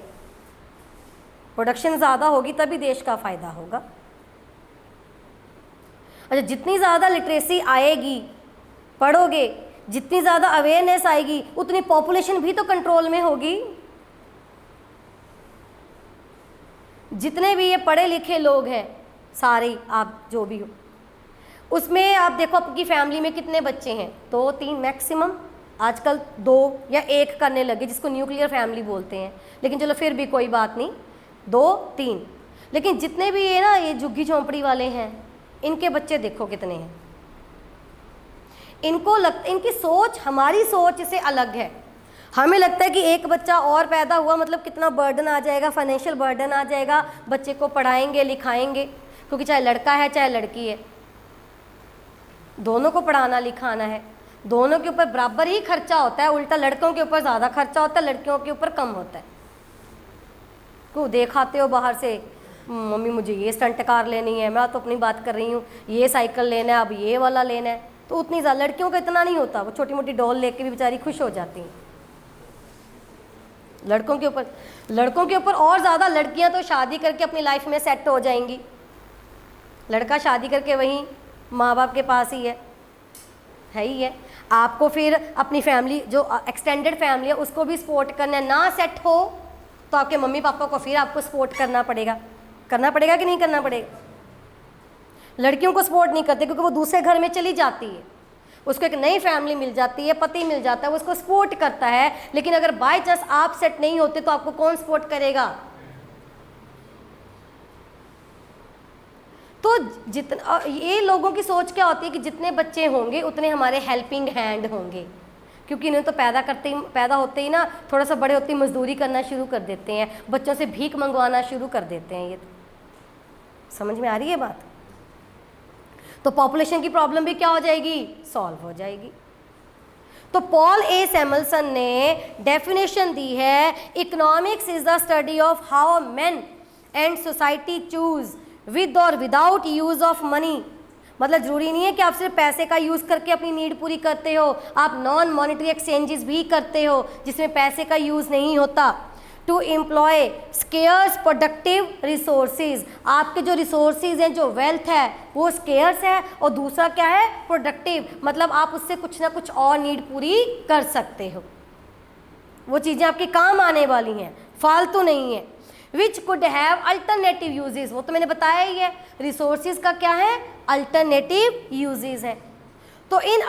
S1: प्रोडक्शन ज़्यादा होगी तभी देश का फायदा होगा। अच्छा, जितनी ज़्यादा लिटरेसी आएगी, पढ़ोगे, जितनी ज़्यादा अवेयरनेस आएगी, उतनी पॉपुलेशन भी तो कंट्रोल में होगी। जितने भी ये पढ़े लिखे लोग हैं सारे, आप जो भी हो, उसमें आप देखो आपकी फैमिली में कितने बच्चे हैं? 2-3 मैक्सिमम। आजकल 2 या 1 करने लगे, जिसको न्यूक्लियर फैमिली बोलते हैं। लेकिन चलो फिर भी कोई बात नहीं, 2-3। लेकिन जितने भी ये ना ये झुग्गी झोंपड़ी वाले हैं, इनके बच्चे देखो कितने हैं। इनकी सोच हमारी सोच से अलग है। हमें लगता है कि एक बच्चा और पैदा हुआ मतलब कितना बर्डन आ जाएगा, फाइनेंशियल बर्डन आ जाएगा, बच्चे को पढ़ाएंगे लिखाएंगे, क्योंकि चाहे लड़का है चाहे लड़की है, दोनों को पढ़ाना लिखाना है, दोनों के ऊपर बराबर ही खर्चा होता है। उल्टा लड़कों के ऊपर ज़्यादा खर्चा होता है, लड़कियों के ऊपर कम होता है। क्यों देखाते हो बाहर से, मम्मी मुझे ये स्टंट कार लेनी है, मैं तो अपनी बात कर रही हूँ, ये साइकिल लेना है, अब ये वाला लेना है, तो उतनी ज़्यादा लड़कियों का इतना नहीं होता। वो छोटी मोटी डॉल लेके भी बेचारी खुश हो जाती हैं। लड़कों के ऊपर और ज़्यादा। लड़कियां तो शादी करके अपनी लाइफ में सेट हो जाएंगी, लड़का शादी करके वहीं माँ बाप के पास ही है ही है। आपको फिर अपनी फैमिली, जो एक्सटेंडेड फैमिली है, उसको भी सपोर्ट करना है। ना सेट हो तो आपके मम्मी पापा को फिर आपको सपोर्ट करना पड़ेगा कि नहीं करना पड़ेगा? लड़कियों को सपोर्ट नहीं करते क्योंकि वो दूसरे घर में चली जाती है, उसको एक नई फैमिली मिल जाती है, पति मिल जाता है, वो उसको सपोर्ट करता है। लेकिन अगर बाय चांस आप सेट नहीं होते तो आपको कौन सपोर्ट करेगा? तो जितना ये लोगों की सोच क्या होती है कि जितने बच्चे होंगे उतने हमारे हेल्पिंग हैंड होंगे, क्योंकि इन्हें तो पैदा होते ही ना थोड़ा सा बड़े होते ही मजदूरी करना शुरू कर देते हैं, बच्चों से भीख मंगवाना शुरू कर देते हैं। ये तो समझ में आ रही है बात? तो पॉपुलेशन की प्रॉब्लम भी क्या हो जाएगी? सॉल्व हो जाएगी। तो पॉल ए सैमुअल्सन ने डेफिनेशन दी है, economics is the study of how man and society choose with और विदाउट यूज ऑफ मनी। मतलब जरूरी नहीं है कि आप सिर्फ पैसे का यूज़ करके अपनी नीड पूरी करते हो, आप नॉन मॉनेटरी एक्सचेंजेस भी करते हो जिसमें पैसे का यूज़ नहीं होता। To employ scarce productive resources, आपके जो रिसोर्सेज हैं, जो वेल्थ है वो स्केयर्स है, और दूसरा क्या है? प्रोडक्टिव, मतलब आप उससे कुछ ना कुछ और नीड पूरी कर सकते हो, वो चीज़ें आपके काम आने वाली हैं, फालतू नहीं है। Which could have alternative uses, वो तो मैंने बताया ही है, रिसोर्सेज का क्या है? अल्टरनेटिव यूजेस है। तो इन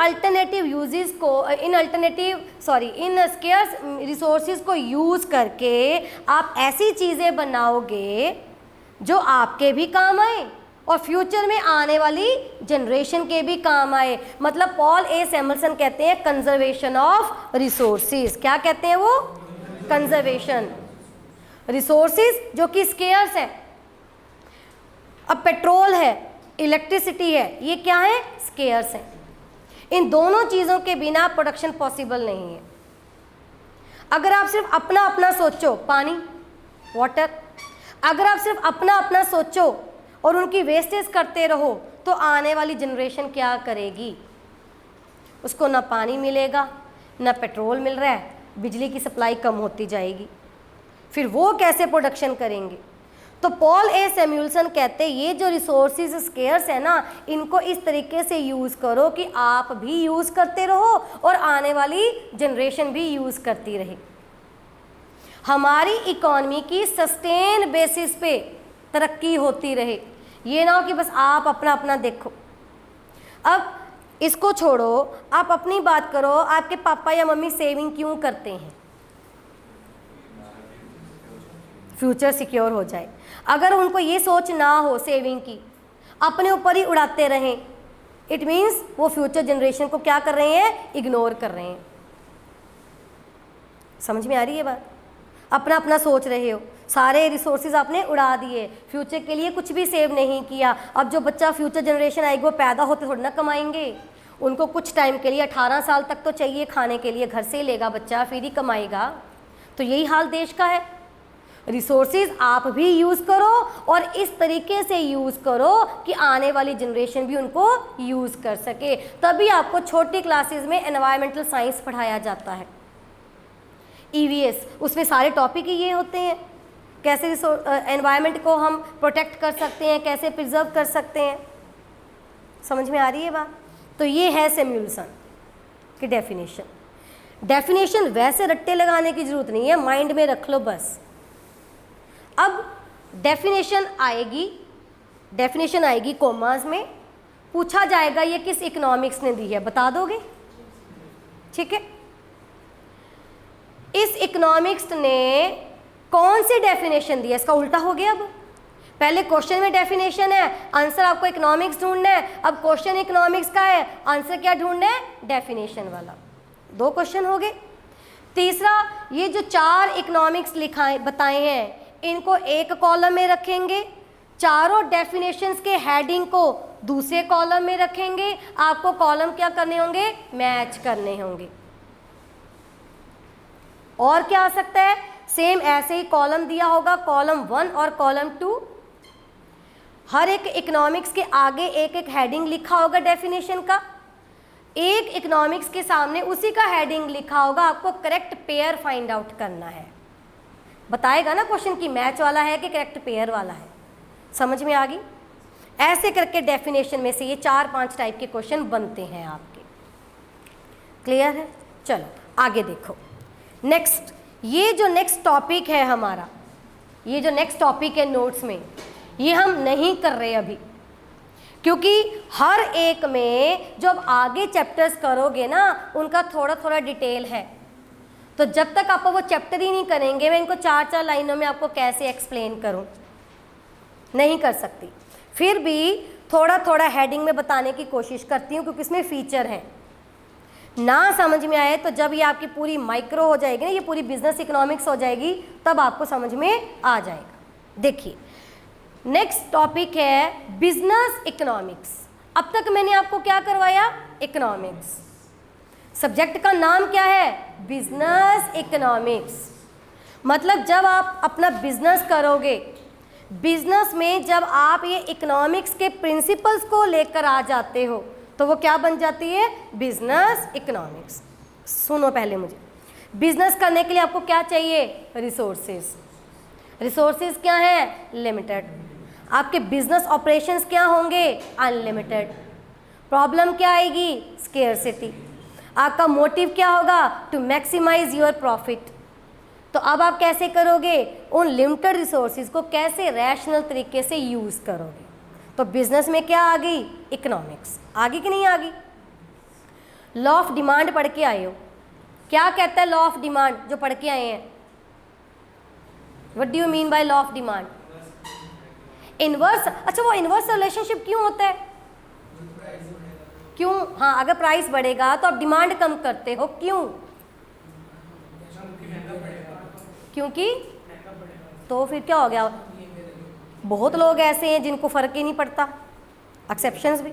S1: स्केयर्स रिसोर्सेज को यूज़ करके आप ऐसी चीज़ें बनाओगे जो आपके भी काम आए और फ्यूचर में आने वाली जनरेशन के भी काम आए। मतलब पॉल ए सैमुअल्सन कहते हैं कंजर्वेशन ऑफ रिसोर्सेज। क्या कहते हैं वो? कंजर्वेशन। रिसोर्सेज जो कि स्केयर्स है, अब पेट्रोल है, इलेक्ट्रिसिटी है, ये क्या है? स्केयर्स है। इन दोनों चीज़ों के बिना प्रोडक्शन पॉसिबल नहीं है। अगर आप सिर्फ अपना अपना सोचो, पानी, वाटर, अगर आप सिर्फ अपना अपना सोचो और उनकी वेस्टेज करते रहो तो आने वाली जनरेशन क्या करेगी? उसको ना पानी मिलेगा, ना पेट्रोल मिल रहा है, बिजली की सप्लाई कम होती जाएगी, फिर वो कैसे प्रोडक्शन करेंगे? तो पॉल ए सैमुअल्सन कहते हैं ये जो रिसोर्सेज स्केर्स है ना, इनको इस तरीके से यूज़ करो कि आप भी यूज़ करते रहो और आने वाली जनरेशन भी यूज़ करती रहे। हमारी इकॉनमी की सस्टेन बेसिस पे तरक्की होती रहे, ये ना हो कि बस आप अपना अपना देखो। अब इसको छोड़ो, आप अपनी बात करो, आपके पापा या मम्मी सेविंग क्यों करते हैं? फ्यूचर सिक्योर हो जाए। अगर उनको ये सोच ना हो सेविंग की, अपने ऊपर ही उड़ाते रहें, इट मीन्स वो फ्यूचर जनरेशन को क्या कर रहे हैं? इग्नोर कर रहे हैं। समझ में आ रही है बात? अपना अपना सोच रहे हो, सारे रिसोर्सेज आपने उड़ा दिए, फ्यूचर के लिए कुछ भी सेव नहीं किया। अब जो बच्चा फ्यूचर जनरेशन आएगी वो पैदा होते थोड़ी ना कमाएंगे, उनको कुछ टाइम के लिए 18 साल तक तो चाहिए खाने के लिए, घर से ही लेगा बच्चा फिर ही कमाएगा। तो यही हाल देश का है। रिसोर्सेज आप भी यूज़ करो और इस तरीके से यूज़ करो कि आने वाली जनरेशन भी उनको यूज़ कर सके। तभी आपको छोटी क्लासेस में एनवायरमेंटल साइंस पढ़ाया जाता है, EVS, उसमें सारे टॉपिक ही ये होते हैं, कैसे एनवायरनमेंट को हम प्रोटेक्ट कर सकते हैं, कैसे प्रिजर्व कर सकते हैं। समझ में आ रही है बात? तो ये है सैमुअल्सन की डेफिनेशन वैसे रट्टे लगाने की जरूरत नहीं है, माइंड में रख लो बस। अब डेफिनेशन आएगी कॉमास में, पूछा जाएगा ये किस इकोनॉमिक्स ने दी है, बता दोगे? ठीक है, इस इकोनॉमिक्स ने कौन सी डेफिनेशन दी है? इसका उल्टा हो गया। अब पहले क्वेश्चन में डेफिनेशन है, आंसर आपको इकोनॉमिक्स ढूंढना है। अब क्वेश्चन इकोनॉमिक्स का है, आंसर क्या ढूंढना है? डेफिनेशन वाला। 2 क्वेश्चन हो गए। तीसरा, ये जो 4 इकोनॉमिक्स बताए हैं, इनको एक कॉलम में रखेंगे, चारों डेफिनेशंस के हेडिंग को दूसरे कॉलम में रखेंगे। आपको कॉलम क्या करने होंगे? मैच करने होंगे। और क्या आ सकता है? सेम ऐसे ही कॉलम दिया होगा, कॉलम 1 और कॉलम 2। हर एक इकोनॉमिक्स के आगे एक एक हेडिंग लिखा होगा डेफिनेशन का, एक इकोनॉमिक्स के सामने उसी का हेडिंग लिखा होगा। आपको करेक्ट पेयर फाइंड आउट करना है। बताएगा ना क्वेश्चन की मैच वाला है कि करेक्ट पेयर वाला है। समझ में आ गई? ऐसे करके डेफिनेशन में से ये 4-5 टाइप के क्वेश्चन बनते हैं आपके। क्लियर है? चलो आगे देखो। नेक्स्ट, ये जो नेक्स्ट टॉपिक है हमारा, ये जो नेक्स्ट टॉपिक है नोट्स में, ये हम नहीं कर रहे अभी, क्योंकि हर एक में जब आगे चैप्टर्स करोगे ना, उनका थोड़ा थोड़ा डिटेल है। तो जब तक आप वो चैप्टर ही नहीं करेंगे, मैं इनको 4-4 लाइनों में आपको कैसे एक्सप्लेन करूं? नहीं कर सकती। फिर भी थोड़ा थोड़ा हेडिंग में बताने की कोशिश करती हूँ, क्योंकि इसमें फीचर हैं। ना समझ में आए तो जब ये आपकी पूरी माइक्रो हो जाएगी ना, ये पूरी बिजनेस इकोनॉमिक्स हो जाएगी, तब आपको समझ में आ जाएगा। देखिए, नेक्स्ट टॉपिक है बिजनेस इकोनॉमिक्स। अब तक मैंने आपको क्या करवाया? इकोनॉमिक्स। सब्जेक्ट का नाम क्या है? Business economics. मतलब जब आप अपना बिजनेस करोगे, बिजनेस में जब आप ये इकोनॉमिक्स के प्रिंसिपल्स को लेकर आ जाते हो, तो वो क्या बन जाती है? Business economics. सुनो पहले मुझे, बिजनेस करने के लिए आपको क्या चाहिए? रिसोर्सेज। रिसोर्सेज क्या है? लिमिटेड। आपके बिजनेस ऑपरेशंस क्या होंगे? अनलिमिटेड। प्रॉब्लम क्या आएगी? स्केर्सिटी। आपका मोटिव क्या होगा? To maximise your profit. तो अब आप कैसे करोगे? उन लिमिटेड रिसोर्सेज को कैसे रैशनल तरीके से यूज़ करोगे? तो बिजनेस में क्या आ गई? इकोनॉमिक्स। आ गई कि नहीं आ गई? लॉ ऑफ डिमांड पढ़ के आए हो, क्या कहता है लॉ ऑफ डिमांड जो पढ़ के आए हैं? What do you mean by law of demand? Inverse. अच्छा, वो इनवर्स रिलेशनशिप क्यों होता है? क्यों? हाँ, अगर प्राइस बढ़ेगा तो आप डिमांड कम करते हो, क्यों? क्योंकि तो फिर क्या हो गया? बहुत लोग ऐसे हैं जिनको फ़र्क ही नहीं पड़ता, एक्सेप्शंस भी।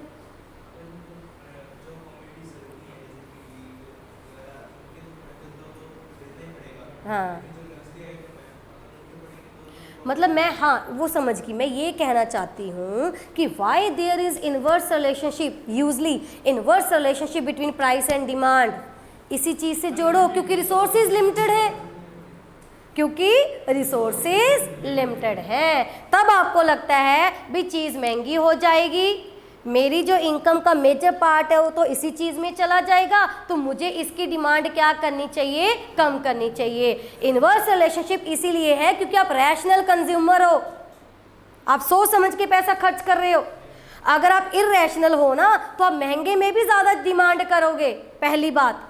S1: हाँ मतलब मैं, हाँ वो समझ गई, मैं ये कहना चाहती हूँ कि why there is inverse relationship, usually inverse relationship between price and demand. इसी चीज़ से जोड़ो, क्योंकि रिसोर्सेज लिमिटेड है, क्योंकि रिसोर्सेज लिमिटेड है। तब आपको लगता है भी चीज़ महंगी हो जाएगी, मेरी जो इनकम का मेजर पार्ट है वो तो इसी चीज़ में चला जाएगा, तो मुझे इसकी डिमांड क्या करनी चाहिए, कम करनी चाहिए। इनवर्स रिलेशनशिप इसीलिए है क्योंकि आप रैशनल कंज्यूमर हो, आप सोच समझ के पैसा खर्च कर रहे हो। अगर आप इरैशनल हो ना तो आप महंगे में भी ज़्यादा डिमांड करोगे, पहली बात,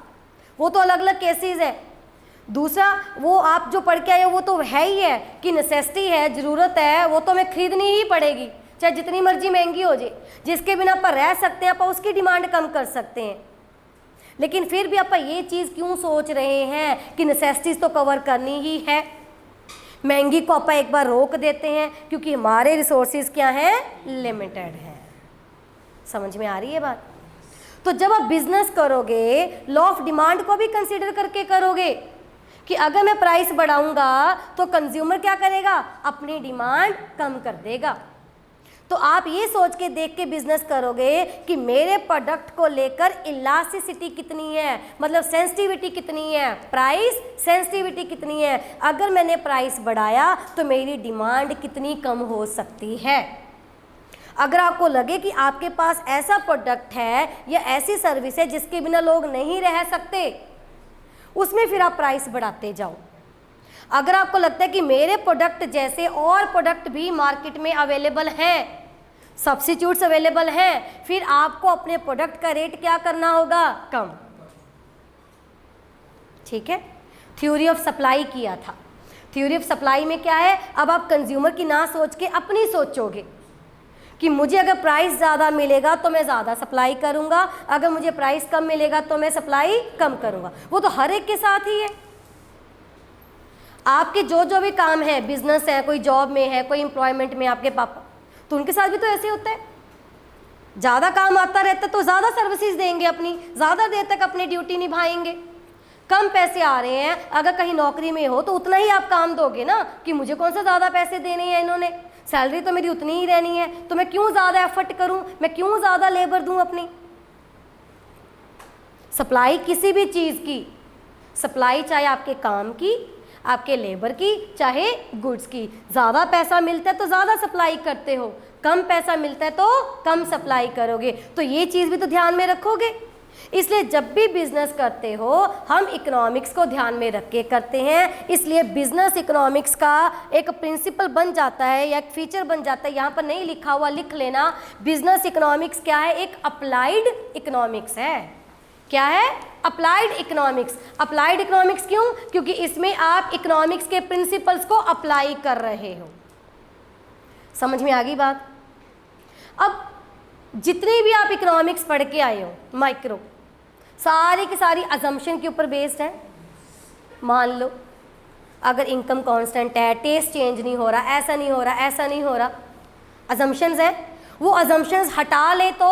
S1: वो तो अलग अलग केसेस है। दूसरा, वो आप जो पढ़ के आए हो वो तो है ही है कि नेसेसिटी है, ज़रूरत है, वो तो हमें खरीदनी ही पड़ेगी, चाहे जितनी मर्जी महंगी हो जाए। जिसके बिना आप रह सकते हैं, आप उसकी डिमांड कम कर सकते हैं। लेकिन फिर भी आप ये चीज़ क्यों सोच रहे हैं कि नेसेसिटीज़ तो कवर करनी ही है, महंगी को आप एक बार रोक देते हैं क्योंकि हमारे रिसोर्सेज क्या हैं, लिमिटेड हैं। समझ में आ रही है बात? तो जब आप बिजनेस करोगे, लॉ ऑफ डिमांड को भी कंसीडर करके करोगे कि अगर मैं प्राइस बढ़ाऊंगा तो कंज्यूमर क्या करेगा, अपनी डिमांड कम कर देगा। तो आप ये सोच के देख के बिजनेस करोगे कि मेरे प्रोडक्ट को लेकर इलास्टिसिटी कितनी है, मतलब सेंसिटिविटी कितनी है, प्राइस सेंसिटिविटी कितनी है। अगर मैंने प्राइस बढ़ाया तो मेरी डिमांड कितनी कम हो सकती है। अगर आपको लगे कि आपके पास ऐसा प्रोडक्ट है या ऐसी सर्विस है जिसके बिना लोग नहीं रह सकते, उसमें फिर आप प्राइस बढ़ाते जाओ। अगर आपको लगता है कि मेरे प्रोडक्ट जैसे और प्रोडक्ट भी मार्केट में अवेलेबल हैं, सब्स्टिट्यूट्स अवेलेबल हैं, फिर आपको अपने प्रोडक्ट का रेट क्या करना होगा, कम। ठीक है, थ्योरी ऑफ सप्लाई किया था। थ्योरी ऑफ सप्लाई में क्या है, अब आप कंज्यूमर की ना सोच के अपनी सोचोगे कि मुझे अगर प्राइस ज़्यादा मिलेगा तो मैं ज़्यादा सप्लाई करूँगा, अगर मुझे प्राइस कम मिलेगा तो मैं सप्लाई कम करूँगा। वो तो हर एक के साथ ही है। आपके जो जो भी काम है, बिजनेस है, कोई जॉब में है, कोई एम्प्लॉयमेंट में, आपके पापा, तो उनके साथ भी तो ऐसे होता है। ज़्यादा काम आता रहता है तो ज़्यादा सर्विसेज देंगे, अपनी ज़्यादा देर तक अपनी ड्यूटी निभाएंगे। कम पैसे आ रहे हैं, अगर कहीं नौकरी में हो तो उतना ही आप काम दोगे ना, कि मुझे कौन सा ज़्यादा पैसे देने हैं, इन्होंने सैलरी तो मेरी उतनी ही रहनी है, तो मैं क्यों ज़्यादा एफर्ट करूं, मैं क्यों ज़्यादा लेबर दूं अपनी। सप्लाई किसी भी चीज़ की, सप्लाई चाहे आपके काम की, आपके लेबर की, चाहे गुड्स की, ज़्यादा पैसा मिलता है तो ज़्यादा सप्लाई करते हो, कम पैसा मिलता है तो कम सप्लाई करोगे। तो ये चीज़ भी तो ध्यान में रखोगे। इसलिए जब भी बिजनेस करते हो हम इकोनॉमिक्स को ध्यान में रख के करते हैं। इसलिए बिजनेस इकोनॉमिक्स का एक प्रिंसिपल बन जाता है या एक फीचर बन जाता है, यहाँ पर नहीं लिखा हुआ लिख लेना। बिजनेस इकोनॉमिक्स क्या है, एक अप्लाइड इकोनॉमिक्स है। क्या है, अप्लाइड इकोनॉमिक्स। अप्लाइड इकोनॉमिक्स क्यों, क्योंकि इसमें आप इकोनॉमिक्स के प्रिंसिपल्स को अप्लाई कर रहे हो। समझ में आ गई बात? अब जितनी भी आप इकोनॉमिक्स पढ़ के आए हो, माइक्रो, सारी की सारी अजम्पशन के ऊपर बेस्ड है। मान लो अगर इनकम कांस्टेंट है, टेस्ट चेंज नहीं हो रहा, ऐसा नहीं हो रहा, ऐसा नहीं हो रहा, अजम्पशंस है। वो अजम्पशंस हटा ले तो,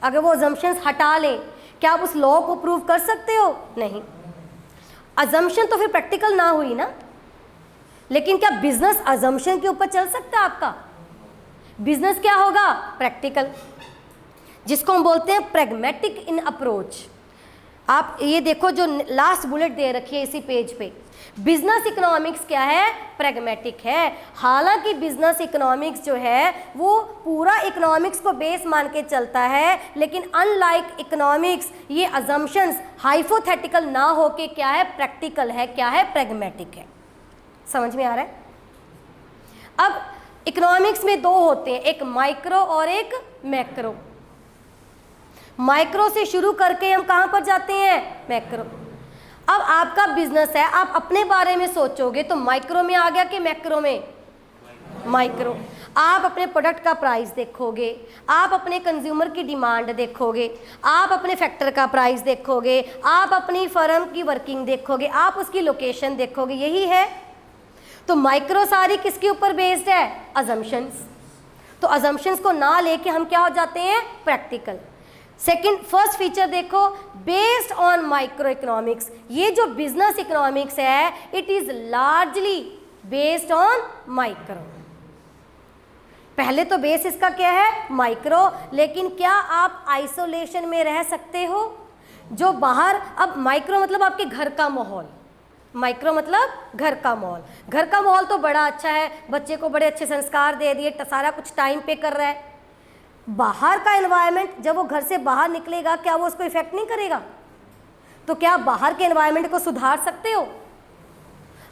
S1: अगर वो अजम्पशंस हटा लें, क्या आप उस लॉ को प्रूव कर सकते हो? नहीं। अजम्पशन तो फिर प्रैक्टिकल ना हुई ना। लेकिन क्या बिजनेस अजम्पशन के ऊपर चल सकता है आपका? बिजनेस क्या होगा, प्रैक्टिकल, जिसको हम बोलते हैं प्रैग्मेटिक इन अप्रोच। आप ये देखो जो लास्ट बुलेट दे रखी है इसी पेज पे, बिजनेस इकोनॉमिक्स क्या है, प्रैग्मेटिक है। हालांकि बिजनेस इकोनॉमिक्स जो है वो पूरा इकोनॉमिक्स को बेस मान के चलता है, लेकिन अनलाइक इकोनॉमिक्स ये अजम्पशंस हाइपोथेटिकल ना होके क्या है, प्रैक्टिकल है। क्या है, प्रैग्मेटिक है। समझ में आ रहा है? अब इकोनॉमिक्स में दो होते हैं, एक माइक्रो और एक मैक्रो। माइक्रो से शुरू करके हम कहाँ पर जाते हैं, मैक्रो। अब आपका बिजनेस है, आप अपने बारे में सोचोगे तो माइक्रो में आ गया कि मैक्रो में? माइक्रो। आप अपने प्रोडक्ट का प्राइस देखोगे, आप अपने कंज्यूमर की डिमांड देखोगे, आप अपने फैक्टर का प्राइस देखोगे, आप अपनी फर्म की वर्किंग देखोगे, आप उसकी लोकेशन देखोगे, यही है। तो माइक्रो सारी किसके ऊपर बेस्ड है, अजम्पशंस। तो अजम्पशंस को ना लेके हम क्या हो जाते हैं, प्रैक्टिकल। सेकंड, फर्स्ट फीचर देखो, बेस्ड ऑन माइक्रो इकोनॉमिक्स। ये जो बिजनेस इकोनॉमिक्स है, it is largely based on micro. पहले तो बेस इसका क्या है, माइक्रो, लेकिन क्या आप आइसोलेशन में रह सकते हो? जो बाहर, अब माइक्रो मतलब आपके घर का माहौल, माइक्रो मतलब घर का माहौल। घर का माहौल तो बड़ा अच्छा है, बच्चे को बड़े अच्छे संस्कार दे दिए, सारा कुछ टाइम पे कर रहा है। बाहर का एनवायरनमेंट, जब वो घर से बाहर निकलेगा क्या वो उसको इफेक्ट नहीं करेगा? तो क्या आप बाहर के एनवायरनमेंट को सुधार सकते हो?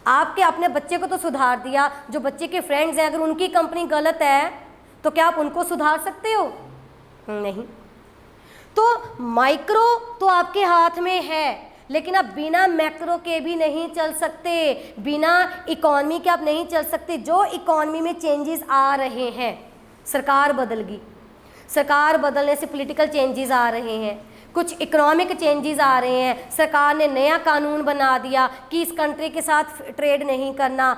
S1: आपके अपने बच्चे को तो सुधार दिया, जो बच्चे के फ्रेंड्स हैं अगर उनकी कंपनी गलत है तो क्या आप उनको सुधार सकते हो? नहीं। तो माइक्रो तो आपके हाथ में है, लेकिन आप बिना मैक्रो के भी नहीं चल सकते, बिना इकॉनमी के आप नहीं चल सकते। जो इकॉनमी में चेंजेस आ रहे हैं, सरकार बदल गई, सरकार बदलने से पॉलिटिकल चेंजेस आ रहे हैं, कुछ इकोनॉमिक चेंजेस आ रहे हैं, सरकार ने नया कानून बना दिया कि इस कंट्री के साथ ट्रेड नहीं करना,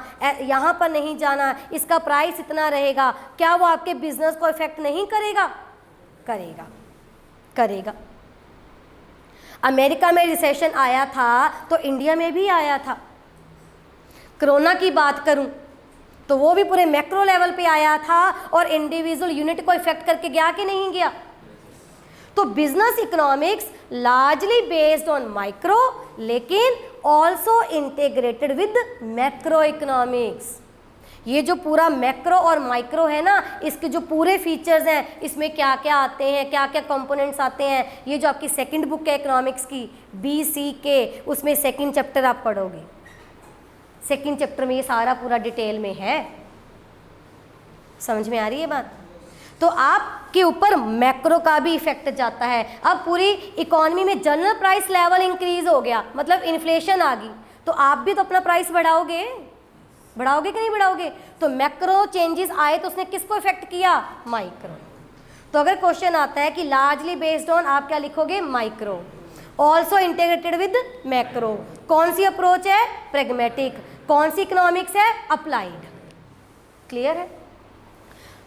S1: यहाँ पर नहीं जाना, इसका प्राइस इतना रहेगा। क्या वो आपके बिजनेस को इफेक्ट नहीं करेगा? करेगा, करेगा। अमेरिका में रिसेशन आया था तो इंडिया में भी आया था। कोरोना की बात करूं तो वो भी पूरे मैक्रो लेवल पे आया था और इंडिविजुअल यूनिट को इफेक्ट करके गया कि नहीं गया? तो business economics largely based on micro, लेकिन also integrated with macro economics. ये जो पूरा मैक्रो और माइक्रो है ना, इसके जो पूरे फीचर्स हैं, इसमें क्या क्या आते हैं, क्या क्या कंपोनेंट्स आते हैं, ये जो आपकी सेकंड बुक है इकोनॉमिक्स की BCK, उसमें सेकंड चैप्टर आप पढ़ोगे। सेकंड चैप्टर में ये सारा पूरा डिटेल में है। समझ में आ रही है बात? तो आपके ऊपर मैक्रो का भी इफेक्ट जाता है। अब पूरी इकोनॉमी में जनरल प्राइस लेवल इंक्रीज हो गया, मतलब इन्फ्लेशन आ गई, तो आप भी तो अपना प्राइस बढ़ाओगे, बढ़ाओगे कि नहीं बढ़ाओगे? तो मैक्रो चेंजेस आए तो उसने किसको इफेक्ट किया? माइक्रो। तो अगर क्वेश्चन आता है कि लार्जली बेस्ड ऑन, आप क्या लिखोगे? Micro. Also integrated with macro. कौन सी अप्रोच है? प्रेगमेटिक। कौन सी इकोनॉमिक्स है? अप्लाइड। क्लियर है?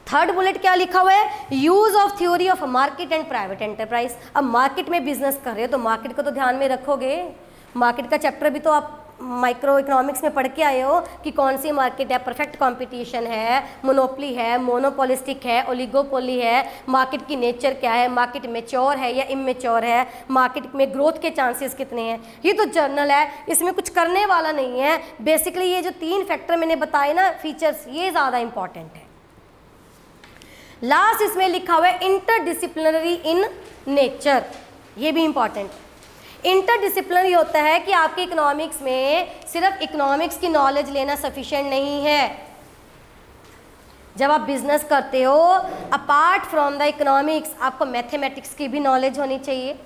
S1: थर्ड बुलेट क्या लिखा हुआ है? Use of theory of market and private enterprise. अब मार्केट में बिजनेस कर रहे हो तो मार्केट को तो ध्यान में रखोगे। मार्केट का चैप्टर भी तो आप माइक्रो इकोनॉमिक्स में पढ़ के आए हो कि कौन सी मार्केट है, परफेक्ट कंपटीशन है, मोनोपोली है, मोनोपोलिस्टिक है, ओलिगोपोली है, मार्केट की नेचर क्या है, मार्केट मैच्योर है या इमेच्योर है, मार्केट में ग्रोथ के चांसेस कितने हैं। ये तो जर्नल है, इसमें कुछ करने वाला नहीं है। बेसिकली ये जो 3 फैक्टर मैंने बताए ना, फीचर्स, ये ज़्यादा इंपॉर्टेंट है। लास्ट इसमें लिखा हुआ है इंटरडिसिप्लिनरी इन नेचर, ये भी इंपॉर्टेंट। इंटरडिसिप्लिनरी होता है कि आपके इकोनॉमिक्स में सिर्फ इकोनॉमिक्स की नॉलेज लेना सफिशिएंट नहीं है। जब आप बिजनेस करते हो, अपार्ट फ्रॉम द इकोनॉमिक्स आपको मैथमेटिक्स की भी नॉलेज होनी चाहिए,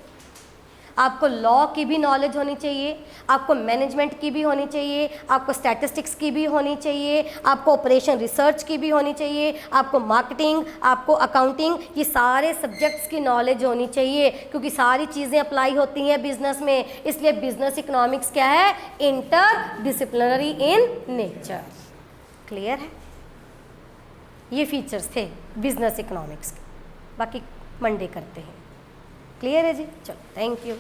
S1: आपको लॉ की भी नॉलेज होनी चाहिए, आपको मैनेजमेंट की भी होनी चाहिए, आपको स्टैटिस्टिक्स की भी होनी चाहिए, आपको ऑपरेशन रिसर्च की भी होनी चाहिए, आपको मार्केटिंग, आपको अकाउंटिंग, ये सारे सब्जेक्ट्स की नॉलेज होनी चाहिए, क्योंकि सारी चीज़ें अप्लाई होती हैं बिजनेस में। इसलिए बिजनेस इकोनॉमिक्स क्या है? Inter disciplinary in nature. Clear है? ये फीचर्स थे बिजनेस इकोनॉमिक्स के, बाकी मंडे करते हैं। क्लियर है जी? चलो, थैंक यू।